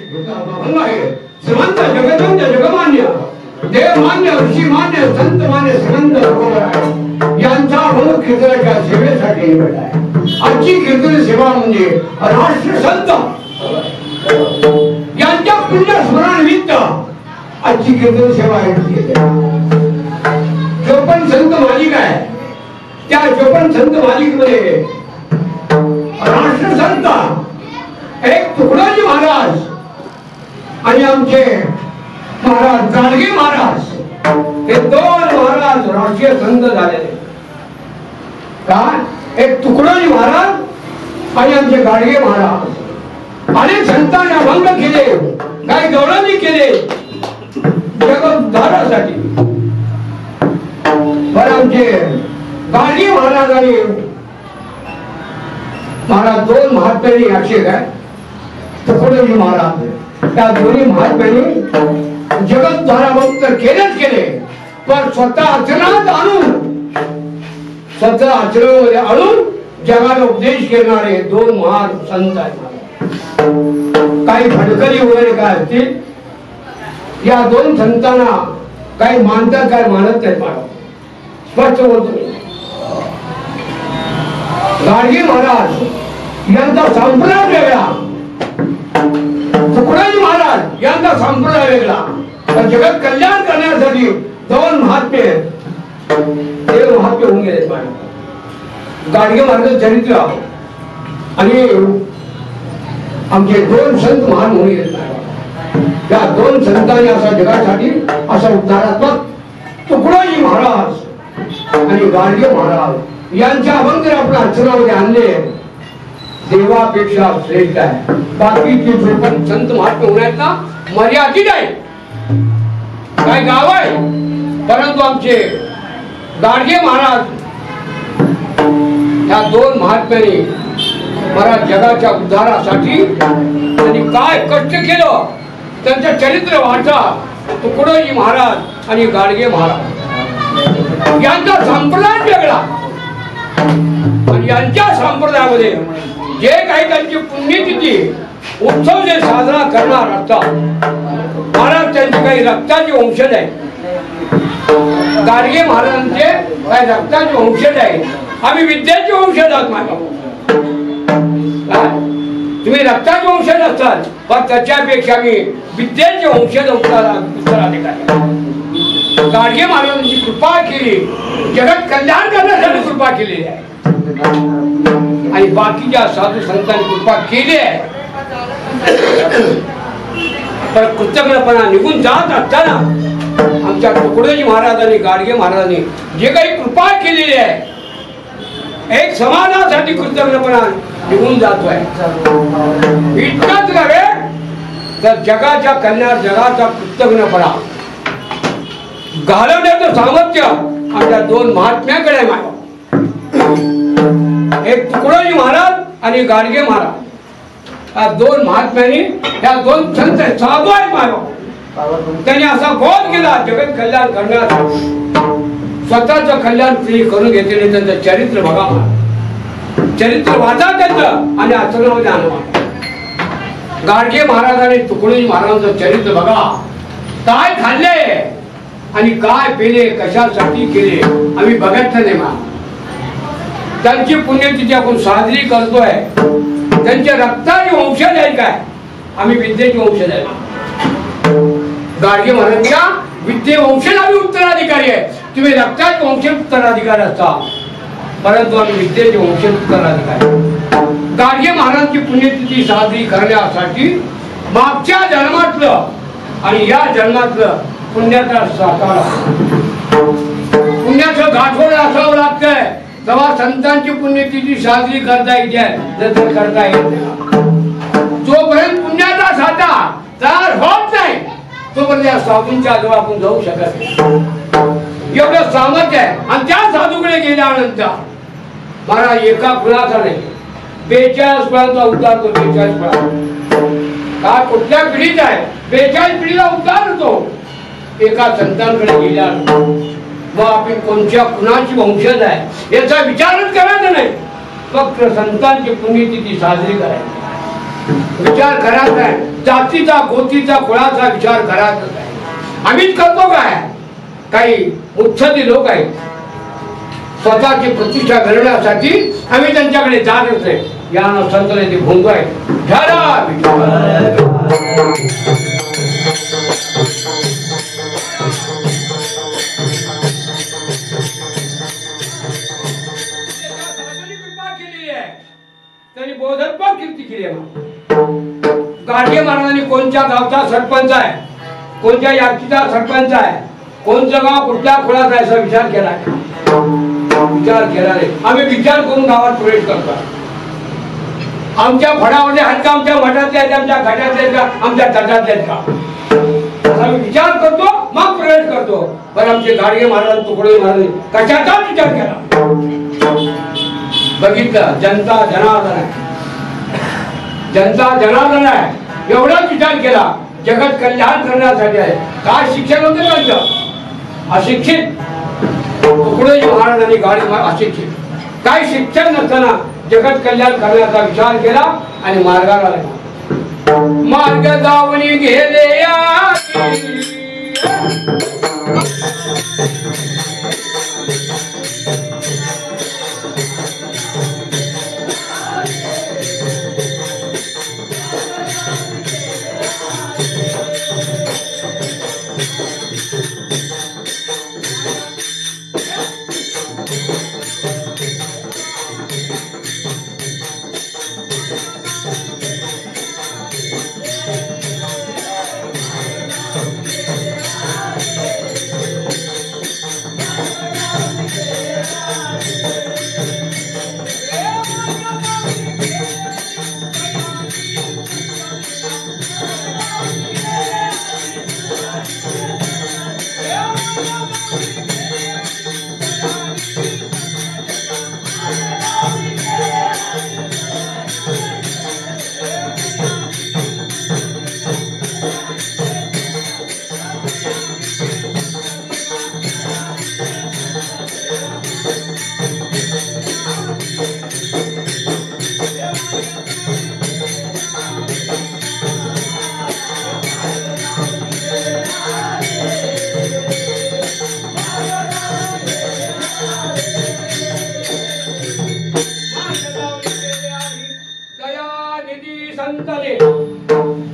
अभंग आहे. श्रीमंत जगदंत जगमान्य देव मान्य ऋषी मान्य संत मान्य श्रीमंत बरोबर आहे. यांचा अभंग कीर्तनाच्या सेवेसाठी निवडला आहे. आजची कीर्तन सेवा म्हणजे राष्ट्रसंत यांच्या पुण्य स्मरणानिमित्त आजची कीर्तन सेवा आहे. चोपन्न संत मालिका आहे. त्या चोपन्न संत मालिकेमध्ये राष्ट्रसंत एक तुकडोजी महाराज आणि आमचे महाराज गाडगे महाराज हे दोन महाराज राष्ट्रीय संत झालेले. का एक तुकडोजी महाराज आणि आमचे गाडगे महाराज अनेक संतांनी अभंग केले, काही गौरवणी केले जगोद्धारासाठी. पण आमचे गाडगे महाराज आणि महाराज दोन महात्म्यांनी अक्षय आहे. तुकडोजी महाराज त्या दोन्ही महात्म्यांनी जगद्धारा भक्त केलेच केले. पण स्वतः आचरणात आणून स्वतः आचरणामध्ये आणून जगाला उपदेश करणारे दोन महान संत आहेत. काही फडकरी वगैरे काय असतील या दोन संतांना काही मानतात काय मानत नाही. स्पष्ट बोलतो. गाडगे महाराज यांचा संप्रदाय वेगळा, तुकडोजी महाराज यांचा संप्रदाय वेगळा. पण जगत कल्याण करण्यासाठी दोन महात्मे ते महात्मे होऊन गेले. गाडगे महाराज चरित्र आणि आमचे दोन संत महान होऊन गेले. या दोन संतांनी असा जगासाठी असा उद्धारात्मक तुकडोजी महाराज आणि गाडगे महाराज यांच्या अभंग आपण अर्चनामध्ये आणले. देवापेक्षा श्रेष्ठ आहे. बाकीचे जो पण संत महात्मे होण्याचा मर्यादित आहे. काय गाव आहे, परंतु आमचे गाडगे महाराज या दोन महात्म्यांनी मला जगाच्या उद्धारासाठी त्यांनी काय कष्ट केलं त्यांचं चरित्र वाचा. तुकडोजी महाराज आणि गाडगे महाराज यांचा संप्रदाय वेगळा आणि यांच्या संप्रदायामध्ये जे काही त्यांची पुण्यतिथी उत्सव जे साजरा करणार असतात, महाराज त्यांचे काही रक्ताचे वंशज आहे. गाडगे महाराजांचे काही रक्ताचे वंशज आहे. आम्ही विद्येचे वंशज आहोत. माझा तुम्ही रक्ताचे वंशज असतात पण त्याच्यापेक्षा मी विद्येचे वंशज उत्तराधिकारी. गाडगे महाराजांची कृपा केली, जगत कल्याण करण्यासाठी कृपा केलेली आहे. आणि बाकीच्या साधू संतांनी कृपा केली आहे. पण कृतज्ञपणा निघून जात असताना आमच्या तुकडोजी महाराज आणि गाडगे महाराजांनी जे काही कृपा केलेली आहे एक समाजासाठी कृतज्ञपणा निघून जातोय. इतकंच नव्हे तर जगाच्या कल्याण जगाचा कृतज्ञपणा घालवण्याचं सामर्थ्य आमच्या दोन महात्म्याकडे आहे. एक तुकडोजी महाराज आणि गाडगे महाराज या दोन महात्म्यांनी या दोन संत साधू आहेत. त्यांनी असा बोध केला जगत कल्याण करण्यासाठी. स्वतःचं कल्याण करून घेतलेले त्यांचं चरित्र बघा, चरित्र वाचा त्यांचं आणि आचरणामध्ये आणा. गाडगे महाराज आणि तुकडोजी महाराजांचं चरित्र बघा. काय खाल्ले आणि काय पेले कशासाठी केले आम्ही बघितलं नाही. त्यांची पुण्यतिथी आपण साजरी करतोय. त्यांच्या रक्ताचे वंशज आहे काय, आम्ही विद्येचे वंशज आहे. गाडगे महाराजांच्या विद्ये वंशज आम्ही उत्तराधिकारी आहे. तुम्ही रक्ताचे वंशज उत्तराधिकारी असता परंतु आम्ही विद्येचे वंशज उत्तराधिकारी. गाडगे महाराजांची पुण्यतिथी साजरी करण्यासाठी मागच्या जन्मातलं आणि या जन्मातलं पुण्याचा साकार पुण्याचं गाठोड असावं लागतंय तेव्हा संतांची पुण्यतिथी साजरी करता येते. जर करता येत जोपर्यंत पुण्याचा साठा तयार होत नाही तोपर्यंत या साधूंच्या जवळ आपण जाऊ शकत नाही. एवढं सामर्थ्य आहे. आणि त्या साधूकडे गेल्यानंतर महाराज एका फुलाचा नाही 42 फळांचा उद्धार तो. 42 फळा का कुठल्या पिढीचा आहे 42 पिढीला उद्धार होतो एका संतांकडे गेल्यानंतर. मग आपण कोणत्या कुणाची वंशज आहे याचा विचारच करायचा नाही. फक्त संतांची पुण्यतिथी साजरी करायची. विचार करायचा नाही, जातीचा गोतीचा कुळाचा विचार करायचा नाही. आम्हीच करतो काय? काही मुत्सदी लोक आहेत, स्वतःची प्रतिष्ठा घडवण्यासाठी आम्ही त्यांच्याकडे जातच आहे. या संतने भोंग आहे. त्यांनी बोधत्मक कीर्ती केली आहे. गाडगे महाराजांनी कोणत्या गावचा सरपंच आहे, कोणत्या याचीचा सरपंच आहे, कोणचं गाव कुठल्या खुळात आहे असा विचार केलाय. विचार केला नाही. आम्ही विचार करून गावात प्रवेश करतो. आमच्या फडामध्ये आहेत का, आमच्या मठातले आहेत, आमच्या घाटातले आहेत का, आमच्या तटातले आहेत का, आम्ही विचार करतो मग प्रवेश करतो. पण आमचे गाडगे महाराज तुकडोजी महाराज कशाचाच विचार केला. बघितलं, जनता जनार्दन आहे, जनता जनार्दन आहे एवढाच विचार केला. जगत कल्याण करण्यासाठी आहे. काय शिक्षण होते त्यांचं? अशिक्षित. तुकडोजी महाराजांनी गाडी अशिक्षित, काय शिक्षण नसताना जगत कल्याण करण्याचा विचार केला आणि मार्गाला लागला. मार्ग जाऊनी गेले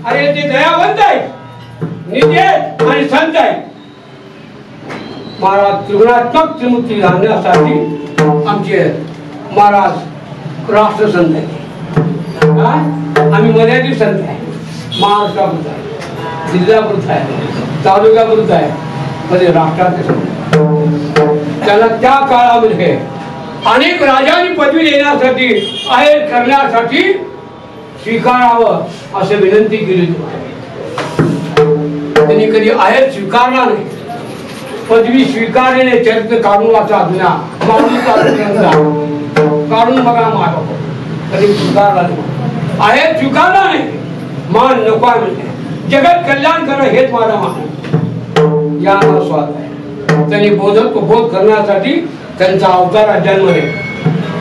अरे ते दयावंत आहे, निधी आहे आणि संत आहे. महाराज त्रिगुणात्मक त्रिमूर्ती घालण्यासाठी आमचे महाराज राष्ट्रसंत आहे. आम्ही मर्यादित संत आहे. महाराष्ट्रापुरता आहे, जिल्ह्यापुरता आहे, तालुक्यापुरता आहे, म्हणजे राष्ट्राचे संत. त्याला त्या काळामध्ये अनेक राजांनी पदवी देण्यासाठी आहेर करण्यासाठी स्वीकारावं असे विनंती केली. त्यांनी कधी आहेर स्वीकारला नाही. पदवी स्वीकारलेले चरित्र काढून वाचा जुना माऊलीचा काढून बघा माग कधी स्वीकारला नाही. आहेर स्वीकारला नाही. मान नको म्हणजे जगत कल्याण करणं हेच माझा मान या स्वाद आहे. त्यांनी बोध करण्यासाठी त्यांचा अवतार आहे. जन्म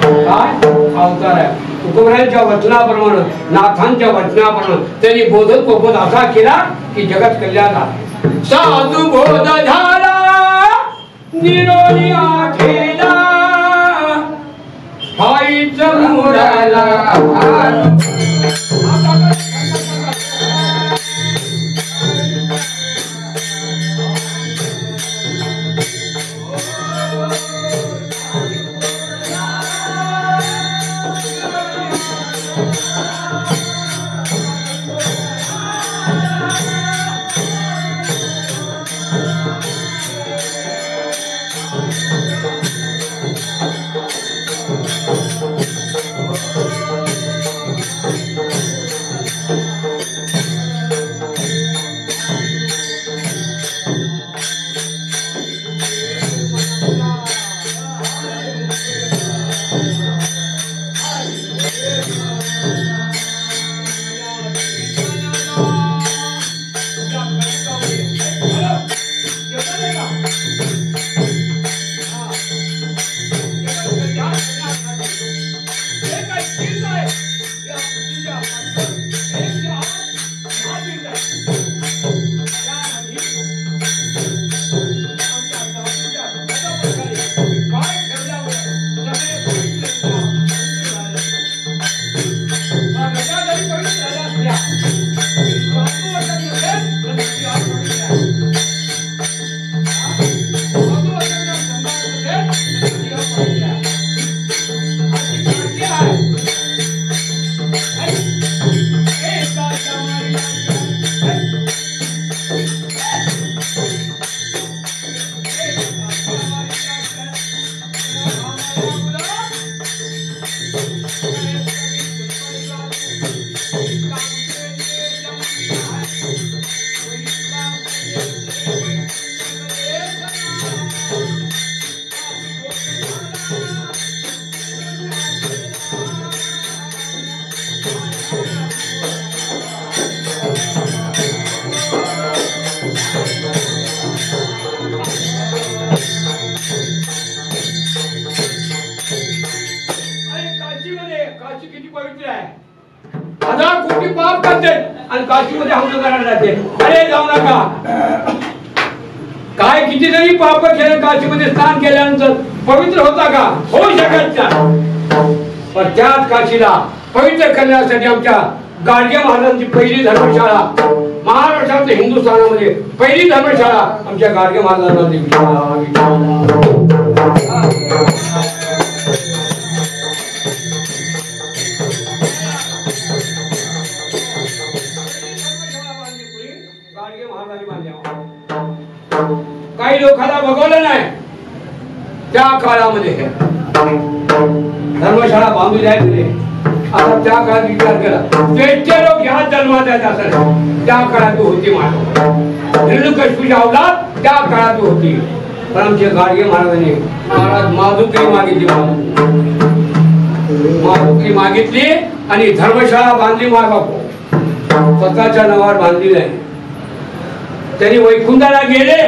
काय अवतार आहे. तुकोबरायांच्या वचनाप्रमाणे, नाथांच्या वचनाप्रमाणे त्यांनी बोध असा केला की जगत कल्याण आहे. साधू बोध झाला निरोनी आठेला हाईच मुडाला. करते आणि काशीमध्ये हौद करायला जाते. अरे जाऊ नका. काय कितीतरी पाप केले काशीमध्ये स्नान केल्यानंतर पवित्र होता का? होऊ शकत नाही. पण त्याच काशीला पवित्र करण्यासाठी आमच्या गाडगे महाराजांची पहिली धर्मशाळा, महाराष्ट्रात हिंदुस्थानामध्ये पहिली धर्मशाळा आमच्या गाडगे महाराजांना दिली. गाडगे महाराजांनी बांधल्या. काही लोकांना बघवलं नाही. त्या काळामध्ये धर्मशाळा बांधू द्यायचे. आता त्या काळात विचार केला ते लोक ह्या जन्मात आहेत असं त्या काळात होती. हिरण्यकशिपूची अवलाद त्या काळात होती. पण आमचे गाडगे महाराजांनी महाराज माधुकरी मागितली. माधुकरी मागितली आणि धर्मशाळा बांधली. बापू स्वतःच्या नावावर बांधली नाही. त्यांनी वैकुंठाला गेले.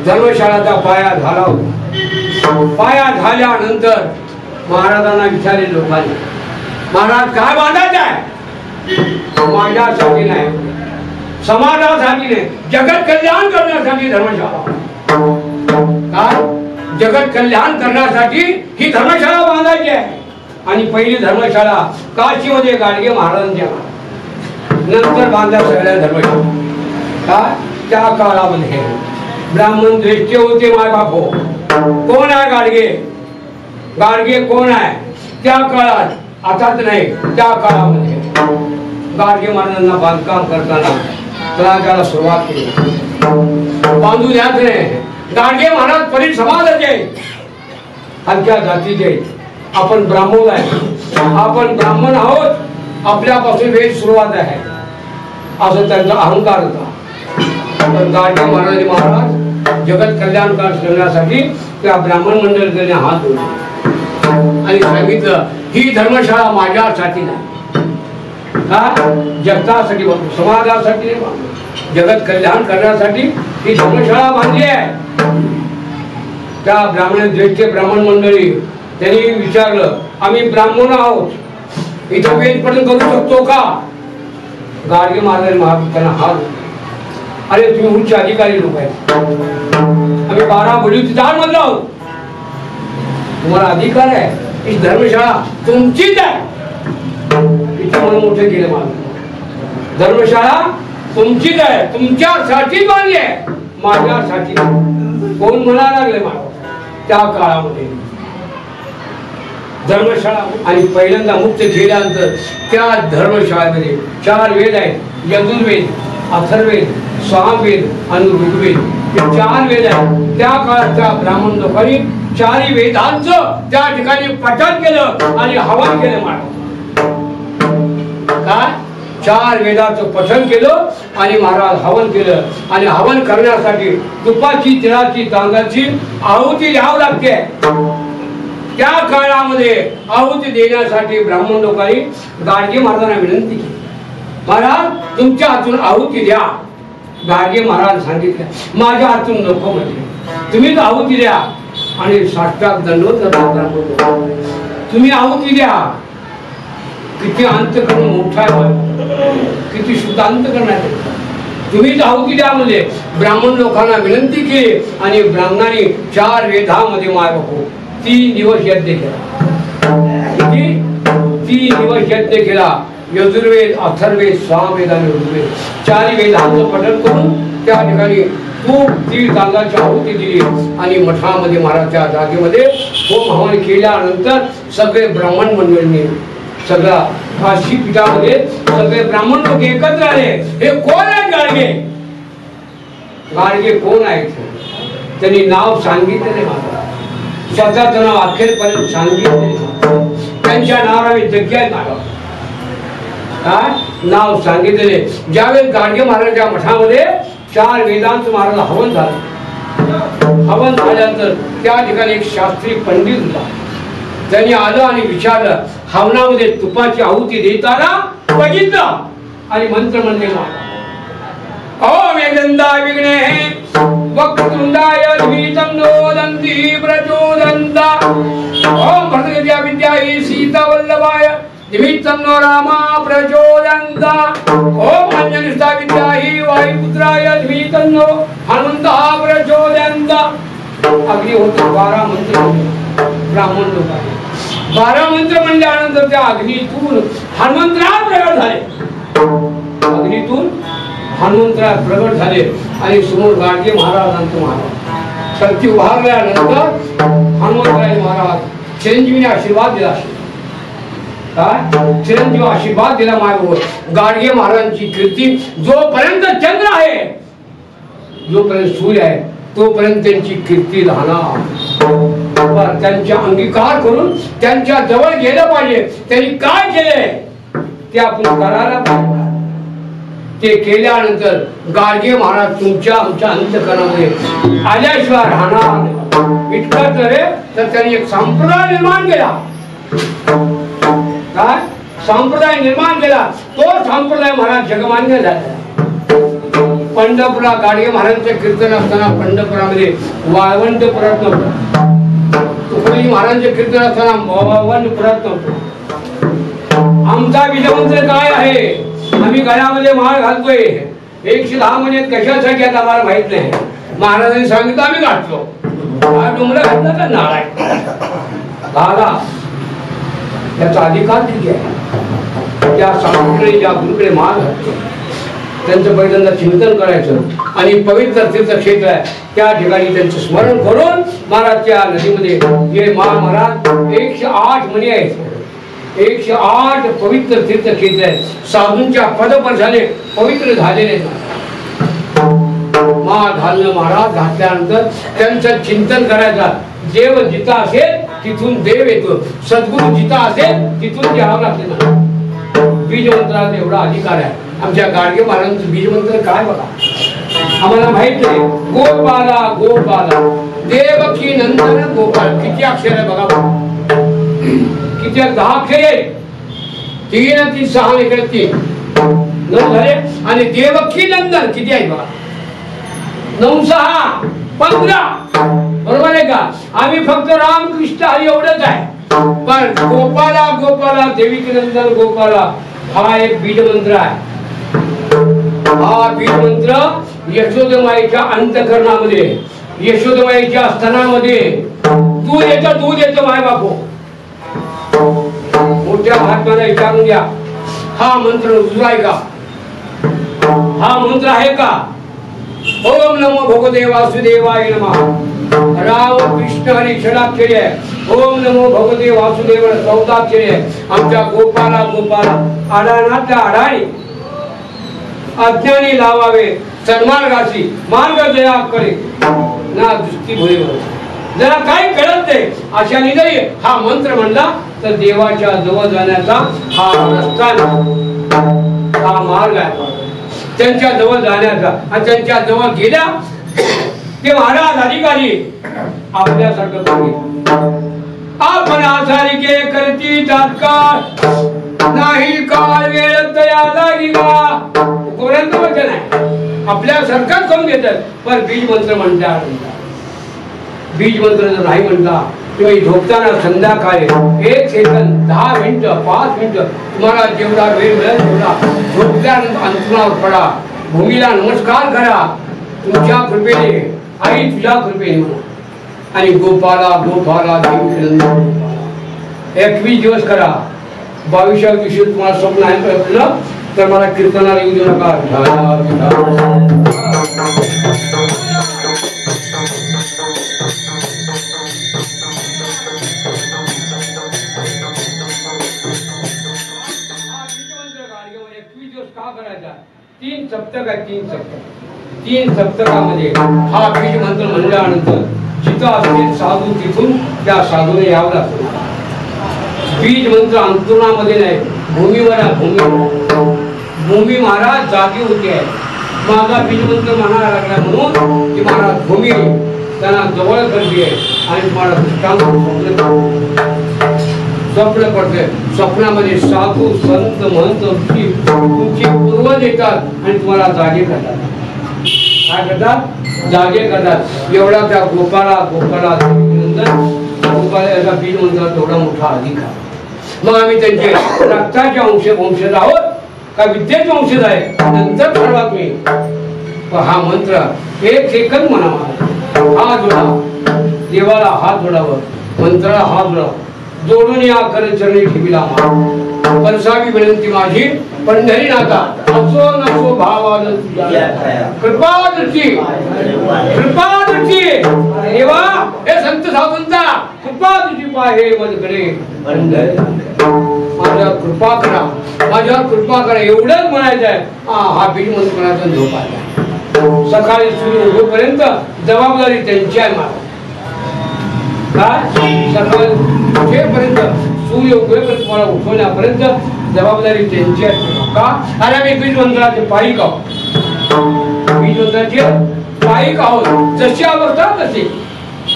धर्मशाळाचा पाया झाला होता. पाया झाल्यानंतर महाराजांना विचारले लोकांनी, महाराज काय बांधायचं आहे? माझ्यासाठी नाही, समाजासाठी नाही, जगत कल्याण करण्यासाठी धर्मशाळा. काय जगत कल्याण करण्यासाठी ही धर्मशाळा बांधायची आहे. आणि पहिली धर्मशाळा काशीमध्ये गाडगे महाराजांच्या, नंतर बांधल्या सगळ्या धर्मशाळा. काय त्या काळामध्ये ब्राह्मण द्वेष्टे होते. माय बापो कोण आहे गाडगे? गाडगे कोण आहे? त्या काळात, आताच नाही, त्या काळामध्ये गाडगे महाराजांना बांधकाम करताना तळागाला सुरुवात केली. बांधू द्याच नाही. गाडगे महाराज परी समाजाचे, हलक्या जातीचे. आपण ब्राह्मण आहे, आपण ब्राह्मण आहोत, आपल्यापासून वेळ सुरुवात आहे असं त्यांचा अहंकार होता. पण गाडगे महाराज जगत कल्याण करण्यासाठी त्या ब्राह्मण मंडळीने हात जोडले आणि सांगितलं ही धर्मशाळा माझ्यासाठी नाही, जगतासाठी, समाजासाठी, जगत कल्याण करण्यासाठी ही धर्मशाळा बांधली आहे. त्या ब्राह्मण मंडळी त्यांनी विचारलं, आम्ही ब्राह्मण आहोत, इथं वेद पठण करू शकतो का? गाडगे महाराजांनी त्यांना हात, अरे तुम्ही उच्च अधिकारी लोक आहेत, आम्ही 12 बलुचिस्तान मधलो आहोत, तुम्हाला अधिकार आहे, ही धर्मशाळा तुमचीच आहे. इथे म्हणून मोठे केले मला, धर्मशाळा तुमचीच आहे, तुमच्यासाठी बांधली आहे, माझ्यासाठी. कोण म्हणायला लागले मला त्या काळामध्ये धर्मशाळा. आणि पहिल्यांदा मुक्त केल्यानंतर त्या धर्मशाळेमध्ये 4 वेद आहेत, यजुर्वेद, अथर्ववेद, सामवेद आणि ऋग्वेद, हे 4 वेद आहेत. त्या काळात त्या ब्राह्मण लोकांनी 4 वेदांचं त्या ठिकाणी पठण केलं आणि हवन केलं. महाराज काय 4 वेदाचं पठण केलं आणि महाराज हवन केलं. आणि हवन करण्यासाठी तुपाची, तिळाची, तांदळाची आहुती द्यावी लागते. त्या काळामध्ये आहुती देण्यासाठी ब्राह्मण लोकांनी गाडगे महाराजांना विनंती केली, महाराज तुमच्या हातून आहुती द्या. गाडगे महाराज सांगितलं, माझ्या हातून नको, म्हणजे तुम्हीच आहुती द्या. आणि साष्टांग दंडवत करतात, तुम्ही आहुती द्या. किती अंतकरण मोठा आहे, किती शुद्ध अंतकरण आहे, तुम्हीच आहुती द्या. म्हणजे ब्राह्मण लोकांना विनंती केली आणि ब्राह्मणांनी 4 वेदामध्ये मायबापू 3 दिवस यज्ञ केला. किती? 3 दिवस यज्ञ केला. यजुर्वेद, अथर्ववेद, सामवेद आणि ऋग्वेद 4 वेदांचं पठण करून त्या ठिकाणी तूप, तीळ, तांदळाची आहुती दिली. आणि मठामध्ये महाराजच्या जागेमध्ये होम हवन केल्यानंतर सगळे ब्राह्मण मंडळींनी, सगळ्या काशी पीठामध्ये सगळे ब्राह्मण लोक एकत्र आले. हे कोण आहेत गाडगे? गाडगे कोण आहेत? त्यांनी नाव सांगितले, स्वतःचं नाव अखेरपर्यंत सांगितले. त्यांच्या नावाने जग्यात नाव सांगितलेले. ज्यावेळेस गाडगे महाराजांच्या मठामध्ये 4 वेदांचं महाराज हवन झालं. हवन झाल्यानंतर त्या ठिकाणी एक शास्त्री पंडित होता. त्यांनी आलं आणि विचारलं, हवनामध्ये तुपाची आहुती देताना बघितलं आणि मंत्र म्हणले, ओम यजंता विघ्ने वक्रतुंडाय धीतं नोदन्ति प्रचोदन्ता, ओम भद्रगत्या विद्यायै सीतावल्लभाय निमित्तं नो रामा प्रचोदयन्ता ओम अंजनिष्ठा विद्याहि वायुपुत्राय धीमहि तन्नो हनुमन्तः प्रचोदयन्ता। अगदी होतो 12 मंत्र ब्राह्मण लोक आहे 12 मंत्र म्हणल्यानंतर त्या अग्नीतून हनुमंतराय प्रगट झाले, अग्नीतून हनुमंतराय प्रगट झाले आणि समोर गाडगे महाराजांचं महाराज शक्ती उभारल्यानंतर हनुमंतराय महाराज चिरंजीवीने आशीर्वाद दिला, काय चिरंजीव आशीर्वाद दिला माझ्यावर। गाडगे महाराजांची कीर्ती जोपर्यंत चंद्र आहे, जोपर्यंत सूर्य आहे, तोपर्यंत त्यांची कीर्ती राहणार। त्यांचा अंगीकार करून त्यांच्या जवळ गेलं पाहिजे। त्यांनी काय केले ते आपण करायला पाहिजे। ते केल्यानंतर गाडगे महाराज तुमच्या आमच्या अंतःकरणामध्ये आल्याशिवाय राहणार। इतकंच रे तर त्यांनी एक संप्रदाय निर्माण केला, काय संप्रदाय निर्माण केला। तो संप्रदाय महाराज जगमान्य झाला। पंढरपुरा गाडगे महाराजांचे कीर्तन असताना पंढरपुरामध्ये वाळवंटपुरात नव्हतं, तुकडोजी महाराजांचे कीर्तन असताना वाळवंटपुरात नव्हतं। आमचा बीजमंत्र काय आहे, आम्ही गळ्यामध्ये माळ घालतोय 110 म्हणजे कशासाठी आता आम्हाला माहित नाही। महाराजांनी सांगितलं आम्ही घातलो, हा डोंगर घातला का नाळ आहे घाला, त्याचा अधिकार किती आहे। त्या साधूकडे ज्या गुरुकडे माळ घालतो त्यांचं पहिल्यांदा चिंतन करायचं आणि पवित्र तीर्थक्षेत्र आहे त्या ठिकाणी त्यांचं स्मरण करून महाराजच्या नदीमध्ये हे महाराज 108 म्हणी आहेत, 108 पवित्र तीर्थक्षेत्र आहे। साधूंच्या पदपर्शाने पवित्र झालेले माळ घालणं, महाराज घातल्यानंतर त्यांचं चिंतन करायचं। देव जिथं असेल तिथून देव येतो, सद्गुरू जिथं असेल तिथून द्यावं लागते ना। बीजमंत्राचा एवढा अधिकार आहे। आमच्या गाडगे महाराजांचं बीजमंत्र काय बघा, आम्हाला माहित नाही। गोपाला गोपाला देवकी नंदन गोपाल, किती अक्षर आहे बघा, किती 10 अक्षर आहे। 3 आणि 3 6 इकडे 3 9 झाले आणि देवकी नंदन किती आहे बघा, 9 6 15 बरोबर आहे का। आम्ही फक्त राम कृष्ण हरी एवढंच आहे, पण गोपाला गोपाला देवकी नंदन गोपाला हा एक बीजमंत्र आहे। हा बीजमंत्र यशोदमाईच्या अंतःकरणामध्ये, यशोदमाईच्या स्तनामध्ये दूध येतं माय बापू। मोठ्या महात्म्याला विचारून घ्या, हा मंत्र रुजू आहे का, हा मंत्र आहे का। ओम नमो भगवते वासुदेवाय नमः। राम कृष्ण हरी षडाक्षरी आहे। ओम नमो भगवते वासुदेव 14 अक्षरी आहे। आमच्या गोपाला गोपाला आडानाच्या आडाणी अज्ञानी लावावे सन्मार्गाची मार्ग दया करे ना दृष्टी भोई। जरा काही कळत नाही अशाने जरी हा मंत्र म्हणला तर देवाच्या जवळ जाण्याचा हा रस्ता, हा मार्ग आहे त्यांच्या जवळ जाण्याचा। आणि त्यांच्या जवळ गेल्या ते महाराज अधिकारी आपल्यासारखं आपण आचारिके करती तात्काळ नाही काळ वेळ तया लागी का। कोणाचं वचन आहे, आपल्यासारखंच करून घेतात। पण बीज मंत्र म्हणतात, बीज मंत्र जर नाही म्हणता तुम्ही झोपताना संध्याकाळी 1 सेकंद 10 मिनिटं 5 मिनिटं तुम्हाला जेवढा वेळ मिळेल तेवढा झोपल्यानंतर अंतरावर पडा, भूमीला नमस्कार करा तुमच्या कृपेने, आई तुझ्या कृपेने म्हणा आणि गोपाला गोपाला देव 21 दिवस करा। 22व्या दिवशी तुम्हाला स्वप्न आहे तर मला कीर्तनाला येऊ देऊ नका। तीन सप्तक आहे, 3 सप्तकामध्ये हा बीज मंत्र म्हणल्यानंतर जिथं असतील साधू तिथून त्या साधूने यावं लागतं। बीज मंत्र अंतुरणामध्ये नाही, भूमीवर आहे। भूमी महाराज जागी होते, माझा बीज मंत्र म्हणायला लागला म्हणून की महाराज भूमी त्यांना जवळ करते आणि तुम्हाला स्वप्न पडते। स्वप्नामध्ये साधू संत महंत तुमची पूर्वज येतात आणि तुम्हाला जागे करतात। काय करतात, जागे करतात। एवढा त्या गोपाला गोपाला गोपाला याचा बीज मंत्र तेवढा मोठा अधिकार। मग आम्ही त्यांचे रक्ताचे वंशज आहोत का विद्येचे वंशज आहे नंतर ठरवा तुम्ही. हा मंत्र एकच म्हणावा. हात जोडा, देवाला हात जोडावं, मंत्राला हात जोडावं, जोडून या कर चरणी ठेविला मा. परसावी विनंती माझी पंढरी नाथा असो नसो भावानं तुझ्या कृपा दृष्टी देवा हे संत साधूंचा कृपा तुझी पाहे मजकडे माझ्या कृपा करा, माझ्या कृपा करा एवढंच म्हणायचं आहे. हा बीज मंत्राचा झोप आला. सकाळी सूर्य उगोपर्यंत जबाबदारी त्यांची आहे. मला काय सकाळी उठेपर्यंत सूर्य उगवेपर्यंत तुम्हाला उठवण्यापर्यंत जबाबदारी त्यांची आहे. का अरे आम्ही बीज मंत्राचे पायिक आहोत. बीज मंत्राचे पायिक आहोत. जशी अवस्था तशी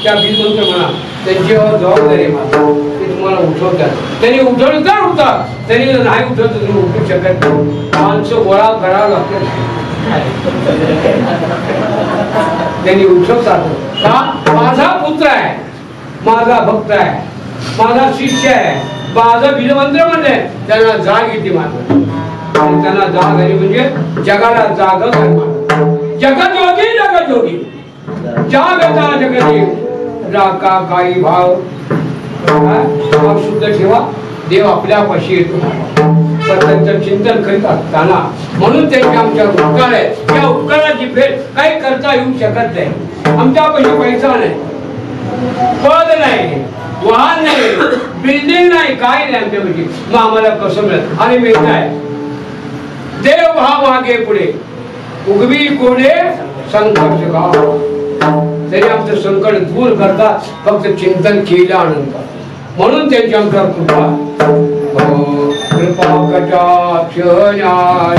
त्या बीज मंत्र म्हणा त्यांची जबाबदारी आहे. मला ते तुम्हाला उठवतात. त्यांनी उठवलं तर उठतात, त्यांनी नाही उठवलं तर तुम्ही उठू शकत नाही. माणसं गोळा करावं लागतं. त्यांनी उठवतात का माझा पुत्र आहे, माझा भक्त आहे, माझा शिष्य आहे, माझा बीजमंत्र म्हणले त्यांना जाग येते. माझं त्यांना जाग आली म्हणजे जगाला जाग जगजोगी जगजोगी जागता जगती राका काही भाव शुद्ध ठेवा. देव आपल्यापाशी येतो. पण त्यांचं चिंतन करीत असताना म्हणून त्यांचे आमच्या उपकार आहे. त्या उपकाराची फेड काही करता येऊ शकत नाही. आमच्यापाशी पैसा नाही, पद नाही, वाहन नाही, बिल्डिंग नाही, काय नाही आमच्यापाशी. मग आम्हाला कसं मिळत आणि मिळत आहे. देव हा मागे पुढे उगवी कोडे संकट गाव तरी आमचं संकट दूर करतात फक्त चिंतन केल्यानंतर. म्हणून त्यांची आमच्या कृपा कृपा कटाक्षण्याय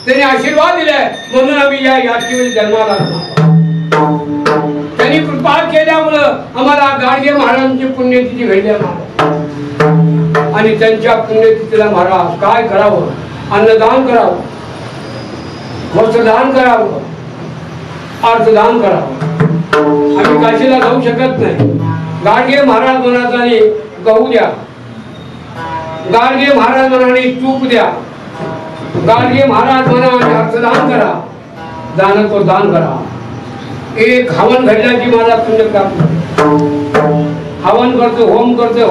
त्यांनी आशीर्वाद दिलाय म्हणून आम्ही या यात्रेमध्ये जन्माला आलो. त्यांनी कृपा केल्यामुळं आम्हाला गाडगे महाराजांची पुण्यतिथी घडली आणि त्यांच्या पुण्यतिथीला महाराज काय करावं, अन्नदान करावं, वस्त्रदान करावं, अर्थदान करावं. आम्ही काशीला जाऊ शकत नाही. गाडगे महाराज म्हणाले गहू द्या, गाडगे महाराज म्हणाले तूप द्या, गाडगे महाराज म्हणाले अर्थदान करा, दान तो दान करा. एक हवन घडल्याची मला पुण्य प्राप्त. हवन करतो, होम करतो,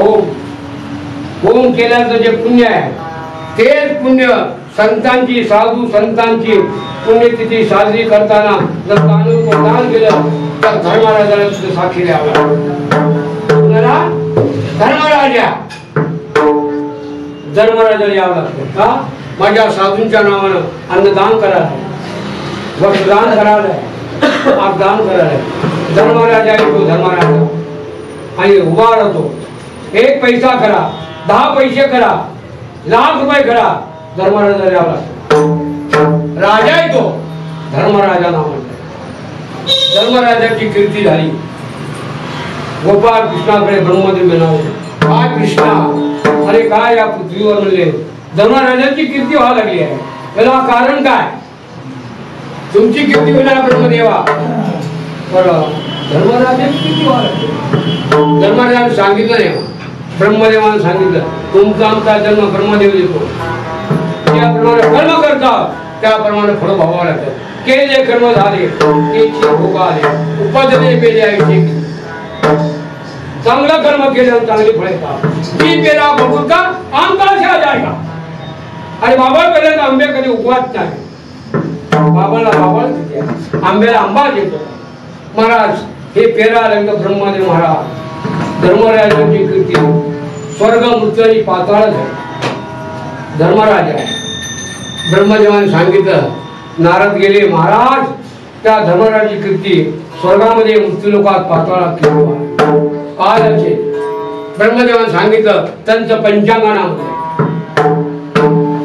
होम केल्याचं जे पुण्य आहे तेच पुण्य संतांची, साधू संतांची पुण्यतिथी साजरी करताना जर दान केलं तर धर्मराजाला सुद्धा साक्षी द्यावा. धर्मराजाला यावं लागतं का? माझ्या साधूंच्या नावानं अन्नदान करायला, वस्त्रदान करायला, आपदान करायला. धर्मराजा येतो, धर्मराजा आणि उभा राहतो. 1 पैसा करा, 10 पैसे करा, लाख रुपये करा, धर्मराजाला यावं लागतं. राजा येतो, धर्मराजा नाव म्हणतात. धर्मराजाची कीर्ती झाली. गोपाळ कृष्णाकडे ब्रह्मदेव म्हणाले, काय कृष्णा, अरे काय या पृथ्वीवर म्हणले धर्मराजाची कीर्ती व्हायला लागली आहे, त्याला कारण काय? तुमची कीर्ती होणार ब्रह्मदेवा. बरं, धर्मराजाची कीर्ती व्हायला लागली. धर्मराजाने सांगितलं नाही, ब्रह्मदेवाने सांगितलं, तुमचा आमचा जन्म ब्रह्मदेव देतो, त्याप्रमाणे कर्म करतात त्याप्रमाणे फळ भोगावं लागतं. केले कर्म झाले त्याची भोग आले, उपजले पेले आयुष्य. चांगलं कर्म केलं चांगली फळे येतात. मी पेरा बघू का आंबा जायगा. आणि बाबा पर्यंत आंबे कधी उगवत नाही. बाबाला बाबा आंब्याला आंबा देतो. महाराज हे पेरा रंग ब्रह्मदेव महाराज धर्मराजाची कीर्ती स्वर्ग मृत्यू पाताळ झाली. धर्मराजा ब्रह्मदेवाने सांगितलं, नारद गेले, महाराज त्या धर्मराजाची कीर्ती स्वर्गामध्ये मृत्यूलोकात पाताळात केली. काय असे ब्रह्मदेवाने सांगितलं, त्यांचं पंचांगणामध्ये,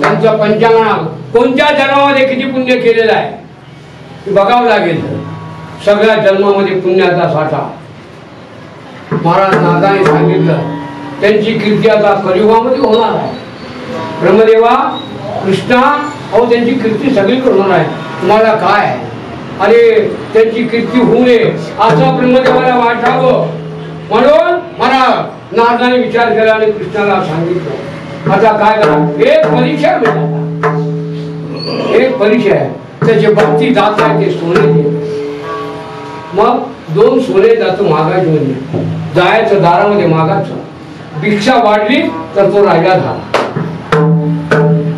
त्यांचं पंचांगणा कोणत्या जन्मामध्ये किती पुण्य केलेलं आहे बघावं लागेल. सगळ्या जन्मामध्ये पुण्याचा साठा. महाराज नारदाने सांगितलं, त्यांची कीर्ती आता कलियुगामध्ये होणार आहे. ब्रह्मदेवा कृष्णा, अहो त्यांची कीर्ती सगळीकडे होणार आहे, तुम्हाला काय आहे? अरे त्यांची कीर्ती होऊ नये असं ब्रह्मदेवाला वाटावं म्हणून मला नारदाने विचार केला आणि कृष्णाला सांगितलं, आता काय करा? एक परीक्षा मिळाला, एक परीक्षा आहे. त्याचे भक्ती जात आहे ते सोने दे. मग 2 सोने जातो मागायचे, म्हणजे जायचं दारामध्ये मागायचं. भिक्षा वाढली तर तो राजा झाला.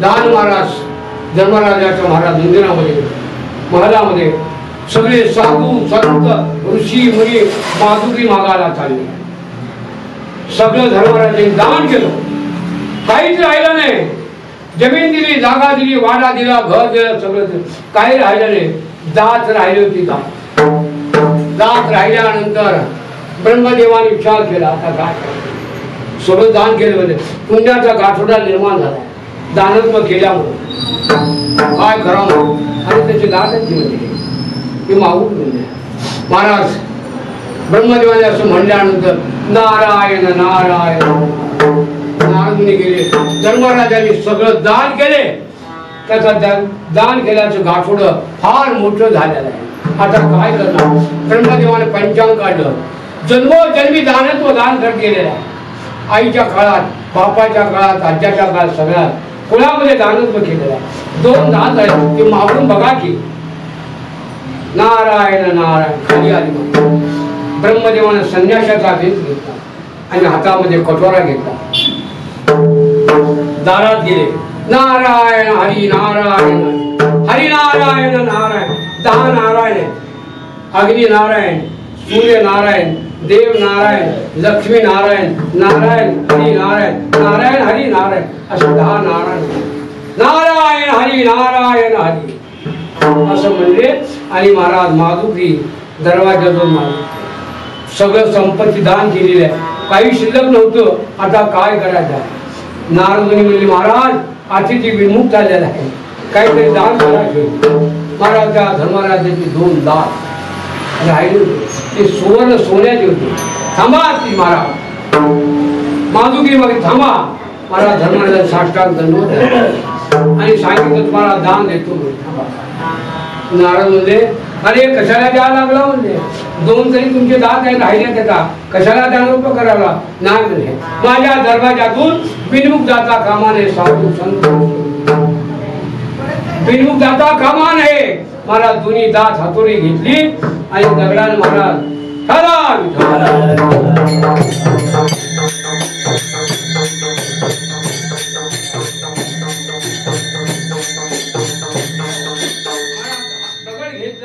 लहान महाराज धर्मराजाच्या महाराज मंदिरामध्ये महलामध्ये सगळे साधू संत ऋषी मुनी माधुरी मागायला चालले. सगळं धर्मराजाने दान केलं, काहीच राहिलं नाही. जमीन दिली, जागा दिली, वाडा दिला, घर दिलं, सगळं दिलं, काही राहिलं नाही. दात राहिली होती. दात राहिल्यानंतर ब्रह्मदेवाने विचार केला, आता काय सगळं दान केलं म्हणजे पुण्याचा गाठोडा निर्माण झाला दानत्व केल्यामुळे. काय करावं? आणि त्याची दाटच दिली मागून म्हणजे. महाराज ब्रह्मदेवाने असं म्हणल्यानंतर नारायण नारायण नारदमुनी गेले. धर्मराजाने सगळं दान केले. त्याचं दान केल्याचं गाठोडं फार मोठं झालेलं आहे. आता काय करणार? ब्रह्मदेवाने पंचांग काढलं. जन्मोजन्मी दानत्व दान करत गेलेलं आहे. आईच्या काळात, बापाच्या काळात, आज्याच्या काळात सगळ्यात कुळामध्ये दानत्व केलेलं आहे. 2 दान झाले ते मागून बघा की नारायण नारायण खाली आली. ब्रह्मदेवाने संन्यासाचा वेश घेतला आणि हातामध्ये कटोरा घेतला. दारात गेले. नारायण हरी नारायण हरी नारायण नारायण. 10 नारायण, अग्नि नारायण, सूर्य नारायण, देव नारायण, लक्ष्मी नारायण, नारायण हरी नारायण, नारायण हरी नारायण, असे 10 नारायण. नारायण हरी नारायण हरी असं म्हणले. आणि महाराज माधुरी दरवाजातून मारले. सगळं संपत्ती दान केलेली आहे, काही शिल्लक नव्हतं. आता काय करायचं? नारदमुनी म्हणले, महाराज अतिथी विमुक्त झालेला आहे, काहीतरी दान करायचं. महाराज त्या धर्मराजाची 2 दात राहिले होते, ते सुवर्ण सोन्याचे होते. थांबा ती महाराज माधुरी मध्ये थांबा. महाराज धर्मराजा साष्टांग दंडवत आणि सांगितलं तुम्हाला दान देतो. नारद म्हणले, अरे कशाला द्यायला लागला? म्हणजे 2 तरी तुमचे दात आहेत राहिले, त्याचा कशाला दानरूप करायला? नाही म्हणजे माझ्या दरवाजातून बिनमुख जाता कामा नये. साधू संत बिनमुख जाता कामा नये. महाराज दोन्ही दात हातोडी घेतली आणि दगडाने महाराज ठरा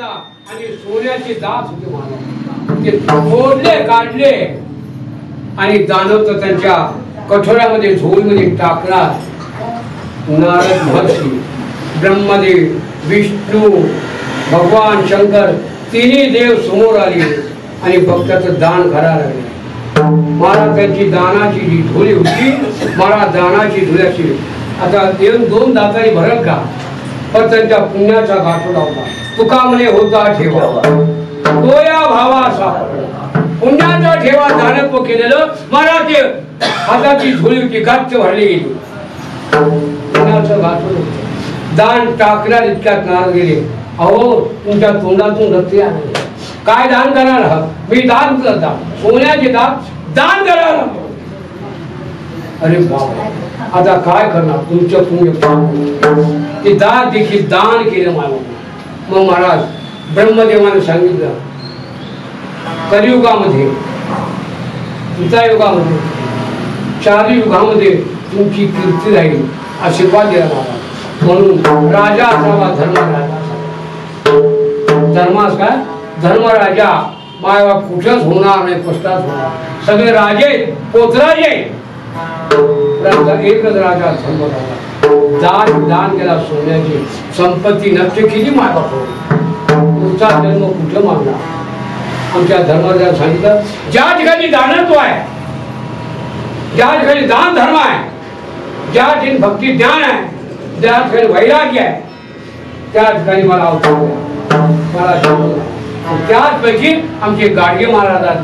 केला आणि सोन्याचे दात होते महाराज ते फोडले काढले आणि दानव त्यांच्या कठोऱ्यामध्ये झोळीमध्ये टाकला. नारद महर्षी, ब्रह्मदेव, विष्णू, भगवान शंकर तिन्ही देव समोर आले आणि भक्ताचं दान करायला लागले. महाराज त्यांची दानाची जी झोळी होती, महाराज दानाची झोळ्याची आता दोन दातांनी भरत का, पण त्यांच्या पुण्याचा गाठोडा होता. तुका म्हणे होता ठेवा तो या भावा सापडला. पुण्याचा ठेवा दानत्व केलेलं महाराज ते हाताची झोळी होती गाठ भरली गेली. पुण्याचं गाठोड दान टाकणार इतक्यात नारद गेले. अहो तुमच्या तोंडातून रक्ती आले, काय दान करणार आहात? मी दान करता सोन्याचे दान करणार. अरे बाबा आता काय करणार, तुमचं पुण्य ते दान देखील दान केलं मला. मग महाराज ब्रह्मदेवाने सांगितलं कलियुगामध्ये, युगामध्ये, चारी युगामध्ये तुमची कीर्ती राहील आशीर्वाद दिला महाराज. म्हणून राजा असावा धर्मराजा. धर्मास काय धर्मराजा मायबाप कुठंच होणार नाही, कष्टात होणार. सगळे राजे पोतराजे, एकच राजा धर्मराजा. दान केला सोन्याची संपत्ती नष्ट केली मायबाप. तुमचा जन्म कुठं मागणार? आमच्या धर्मराजाने सांगितलं ज्या ठिकाणी दानत्व आहे, ज्या ठिकाणी दान धर्म आहे, ज्या ठिकाणी भक्ती ज्ञान आहे, ज्या ठिकाणी वैराग्य आहे, त्या ठिकाणी मला अवतार मला त्याचपैकी आमचे गाडगे महाराज.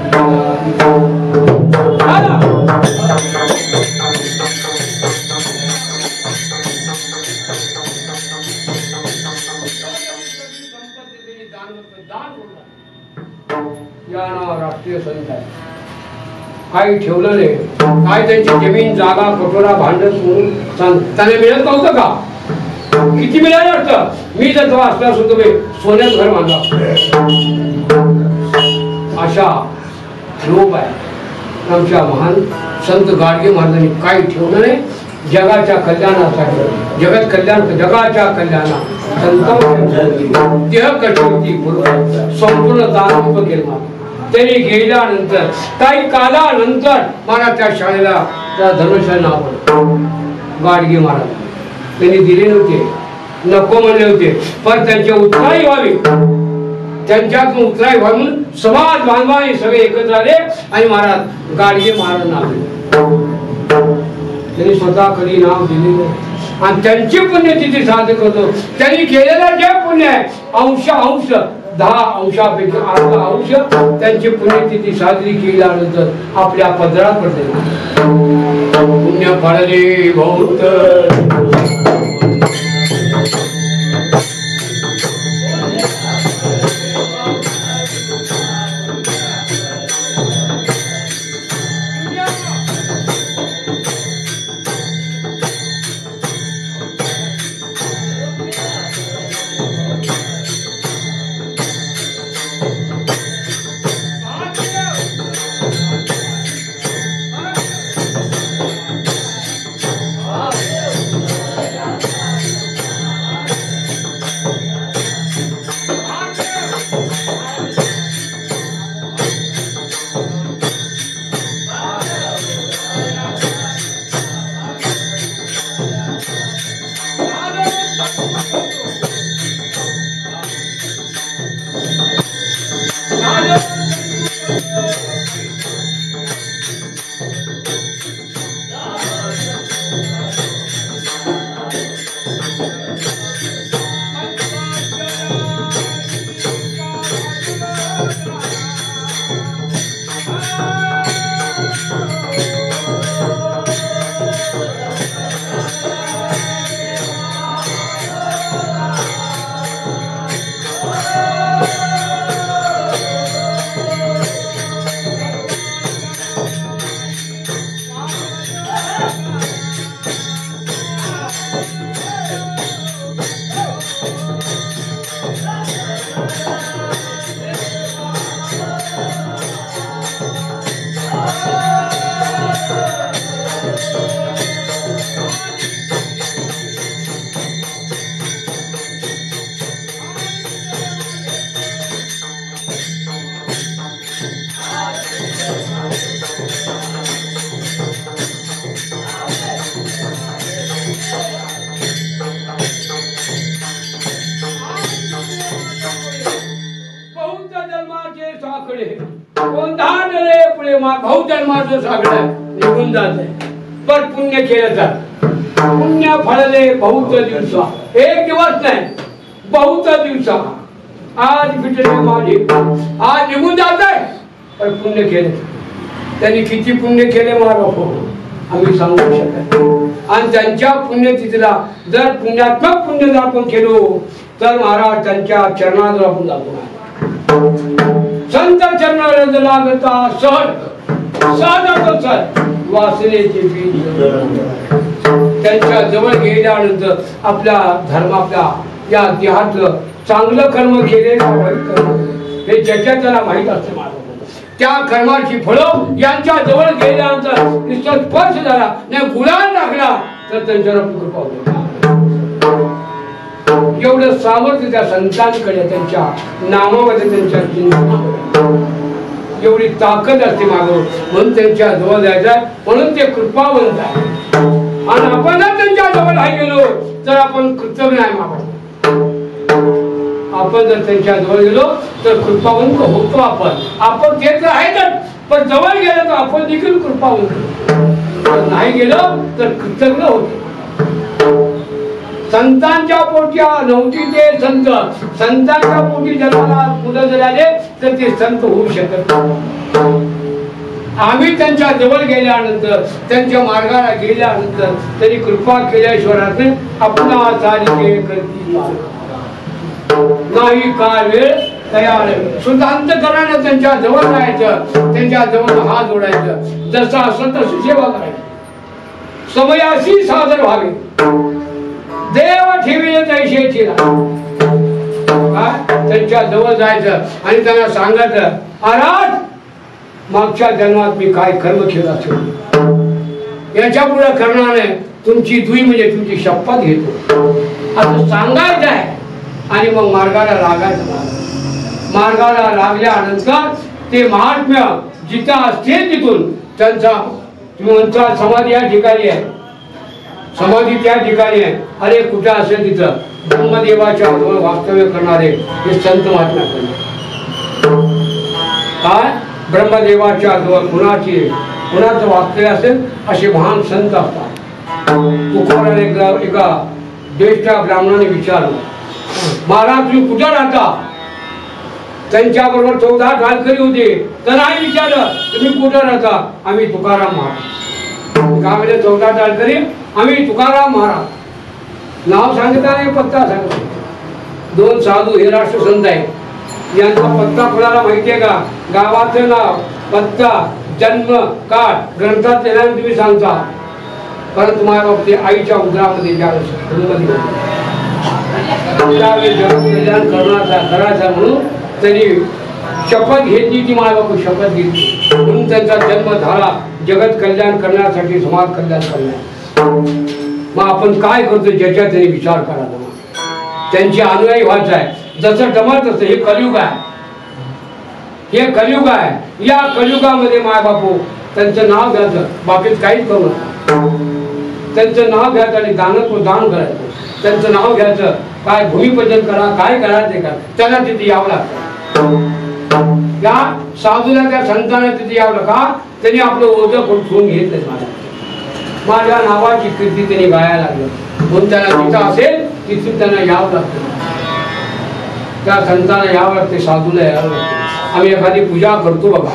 राष्ट्रीय संत आहे, काही ठेवलं नाही. काय त्यांची जमीन जागा कटोरा भांड सोडून त्याने मिळत नव्हतं का? किती मिळालं असतं? मी जर तो असला सुद्धा मी सोन्यात घर बांधला. अशा लोक आहे आमच्या महान संत गाडगे महाराजांनी काही ठेवलं नाही. जगाच्या कल्याणासाठी, जगत कल्याण, जगाच्या कल्याणा देह कटवती संपूर्ण दानत्व केलं. त्यांनी गेल्यानंतर काही कालानंतर मला त्या शाळेला, त्या धर्मशाळेला नाव गाडगे महाराज त्यांनी दिले नव्हते, नको म्हणले होते, पण त्यांचे उत्तराई व्हावे, त्यांच्यातून उत्तराई व्हावी म्हणून समाज बांधवाने सगळे एकत्र आले आणि महाराज गाडगे महाराज नाव त्यांनी स्वतः कधी नाव दिलेलं आणि त्यांची पुण्यतिथी साजरी करतो. त्यांनी केलेलं जे पुण्य आहे अंश 10 अंशापैकी 8 अंश त्यांची पुण्यतिथी साजरी केल्यानंतर आपल्या पदरात पडते. पुण्य फळले बहुत बहुत जन्माचे साखळे कोंढाणले पुढे बहुत जन्माचं साखळं निघून जाते पण पुण्य केलं जात पुण्य फळले बहुत दिवसा एक दिवस नाही बहुत दिवसा आज भेटले माझे आज निघून जात आहे पण पुण्य केलं त्यांनी किती पुण्य केले महाराज आम्ही सांगू शकत आणि त्यांच्या पुण्यतिथीला जर पुण्यात्मक पुण्य जर आपण केलो तर महाराज त्यांच्या चरणात आपण जातो संत चरणाला लागता सहज वासनेचे बीज त्यांच्या जवळ गेल्यानंतर आपल्या धर्म आपल्या या देहातलं चांगलं कर्म केलेलं वाईट कर्म हे ज्याच्या त्याला माहीत असते माझं त्या कर्माची फळं यांच्या जवळ गेल्यानंतर नुसता स्पर्श झाला नाही गुलाल लागला तर त्यांच्यावर कृपा होते एवढं सामर्थ्य त्या संतांकडे त्यांच्या नामामध्ये त्यांच्या चिन्हामध्ये एवढी ताकद असते मागं म्हणून त्यांच्या जवळ जायचं म्हणून ते कृपावंत आहे आणि आपण त्यांच्या जवळ नाही गेलो तर आपण कृतज्ञ नाही मागं आपण जर त्यांच्या जवळ गेलो तर कृपावंत होतो आपण ते तर आहेतच पण जवळ गेलो तर आपण देखील कृपावंत नाही गेलो तर कृतज्ञ होतो संतांच्या पोटी नव्हती ते संत संतांच्या पोटी जन्माला मुलं जर आले तर ते संत होऊ शकत आम्ही त्यांच्या जवळ गेल्यानंतर त्यांच्या मार्गाला गेल्यानंतर त्यांनी कृपा केल्याशिवाय आपला चालिके करती नाही काय वेळ तयार सुधांत करायला त्यांच्या जवळ राहायचं त्यांच्या जवळ हात जोडायचं जसं असं तशी सेवा करायची समयाशी सादर व्हावे देव ठेविले तैशेची त्यांच्या जवळ जायचं आणि त्यांना सांगायचं महाराज मागच्या जन्मात मी काय कर्म केलं असेल याच्या पुढे करणार नाही तुमची दुई म्हणजे तुमची शपथ घेतो असं सांगायचं आहे आणि मग मार्गाला लागायचं मार्गाला लागल्यानंतर ते महात्म्य जिथं असतील तिथून त्यांचा समाधी या ठिकाणी आहे समाधी त्या ठिकाणी आहे अरे कुठं असेल तिथं ब्रह्मदेवाच्या जवळ वास्तव्य करणारे हे संत महात्मा काय ब्रह्मदेवाच्या जवळ कुणाचं वास्तव्य असेल असे महान संत असतात तुकोबाने एका ज्येष्ठ ब्राह्मणाने विचारलं महाराज तुम्ही कुठं राहता त्यांच्या बरोबर 14 ढालकरी होते तर नाही विचारलं तुम्ही कुठं राहता आम्ही तुकाराम महाराज का म्हणजे 14 ढालकरी आम्ही तुकाराम महाराज नाव सांगत आणि पत्ता सांगत दोन साधू हे राष्ट्रसंत आहेत यांचा पत्ता कोणाला माहितीये का गावाचं नाव पत्ता जन्म काळ ग्रंथात नाव तुम्ही सांगता परंतु तुम्हाला ते आईच्या उदरामध्ये करायचा म्हणून त्यांनी शपथ घेतली ती माझ्या बापू शपथ घेतली म्हणून त्यांचा जन्म झाला जगत कल्याण करण्यासाठी समाज कल्याण करण्यासाठी मग आपण काय करतो ज्याच्या त्यांनी विचार करायला त्यांची अनुयायी व्हायचं आहे जसं जमत असतं हे कलियुग आहे हे कलियुग आहे या कलियुगामध्ये माय बापू त्यांचं नाव घ्यायचं बाकीत काहीच करू नका त्यांचं नाव घ्यायचं आणि दान करायचं त्यांचं नाव घ्यायचं काय भूमिपूजन करा काय करायचं का त्यांना तिथे यावं लागतं या साधूला त्या संतांना तिथे यावं का त्यांनी आपलं ओझं ठेवून घेतलं माझ्या नावाची कीर्ती त्यांनी गायला लागलं म्हणून त्यांना तिथं असेल तिथून त्यांना यावं लागतं त्या संतांना यावं लागते साधूला यावं लागते आम्ही एखादी पूजा करतो बघा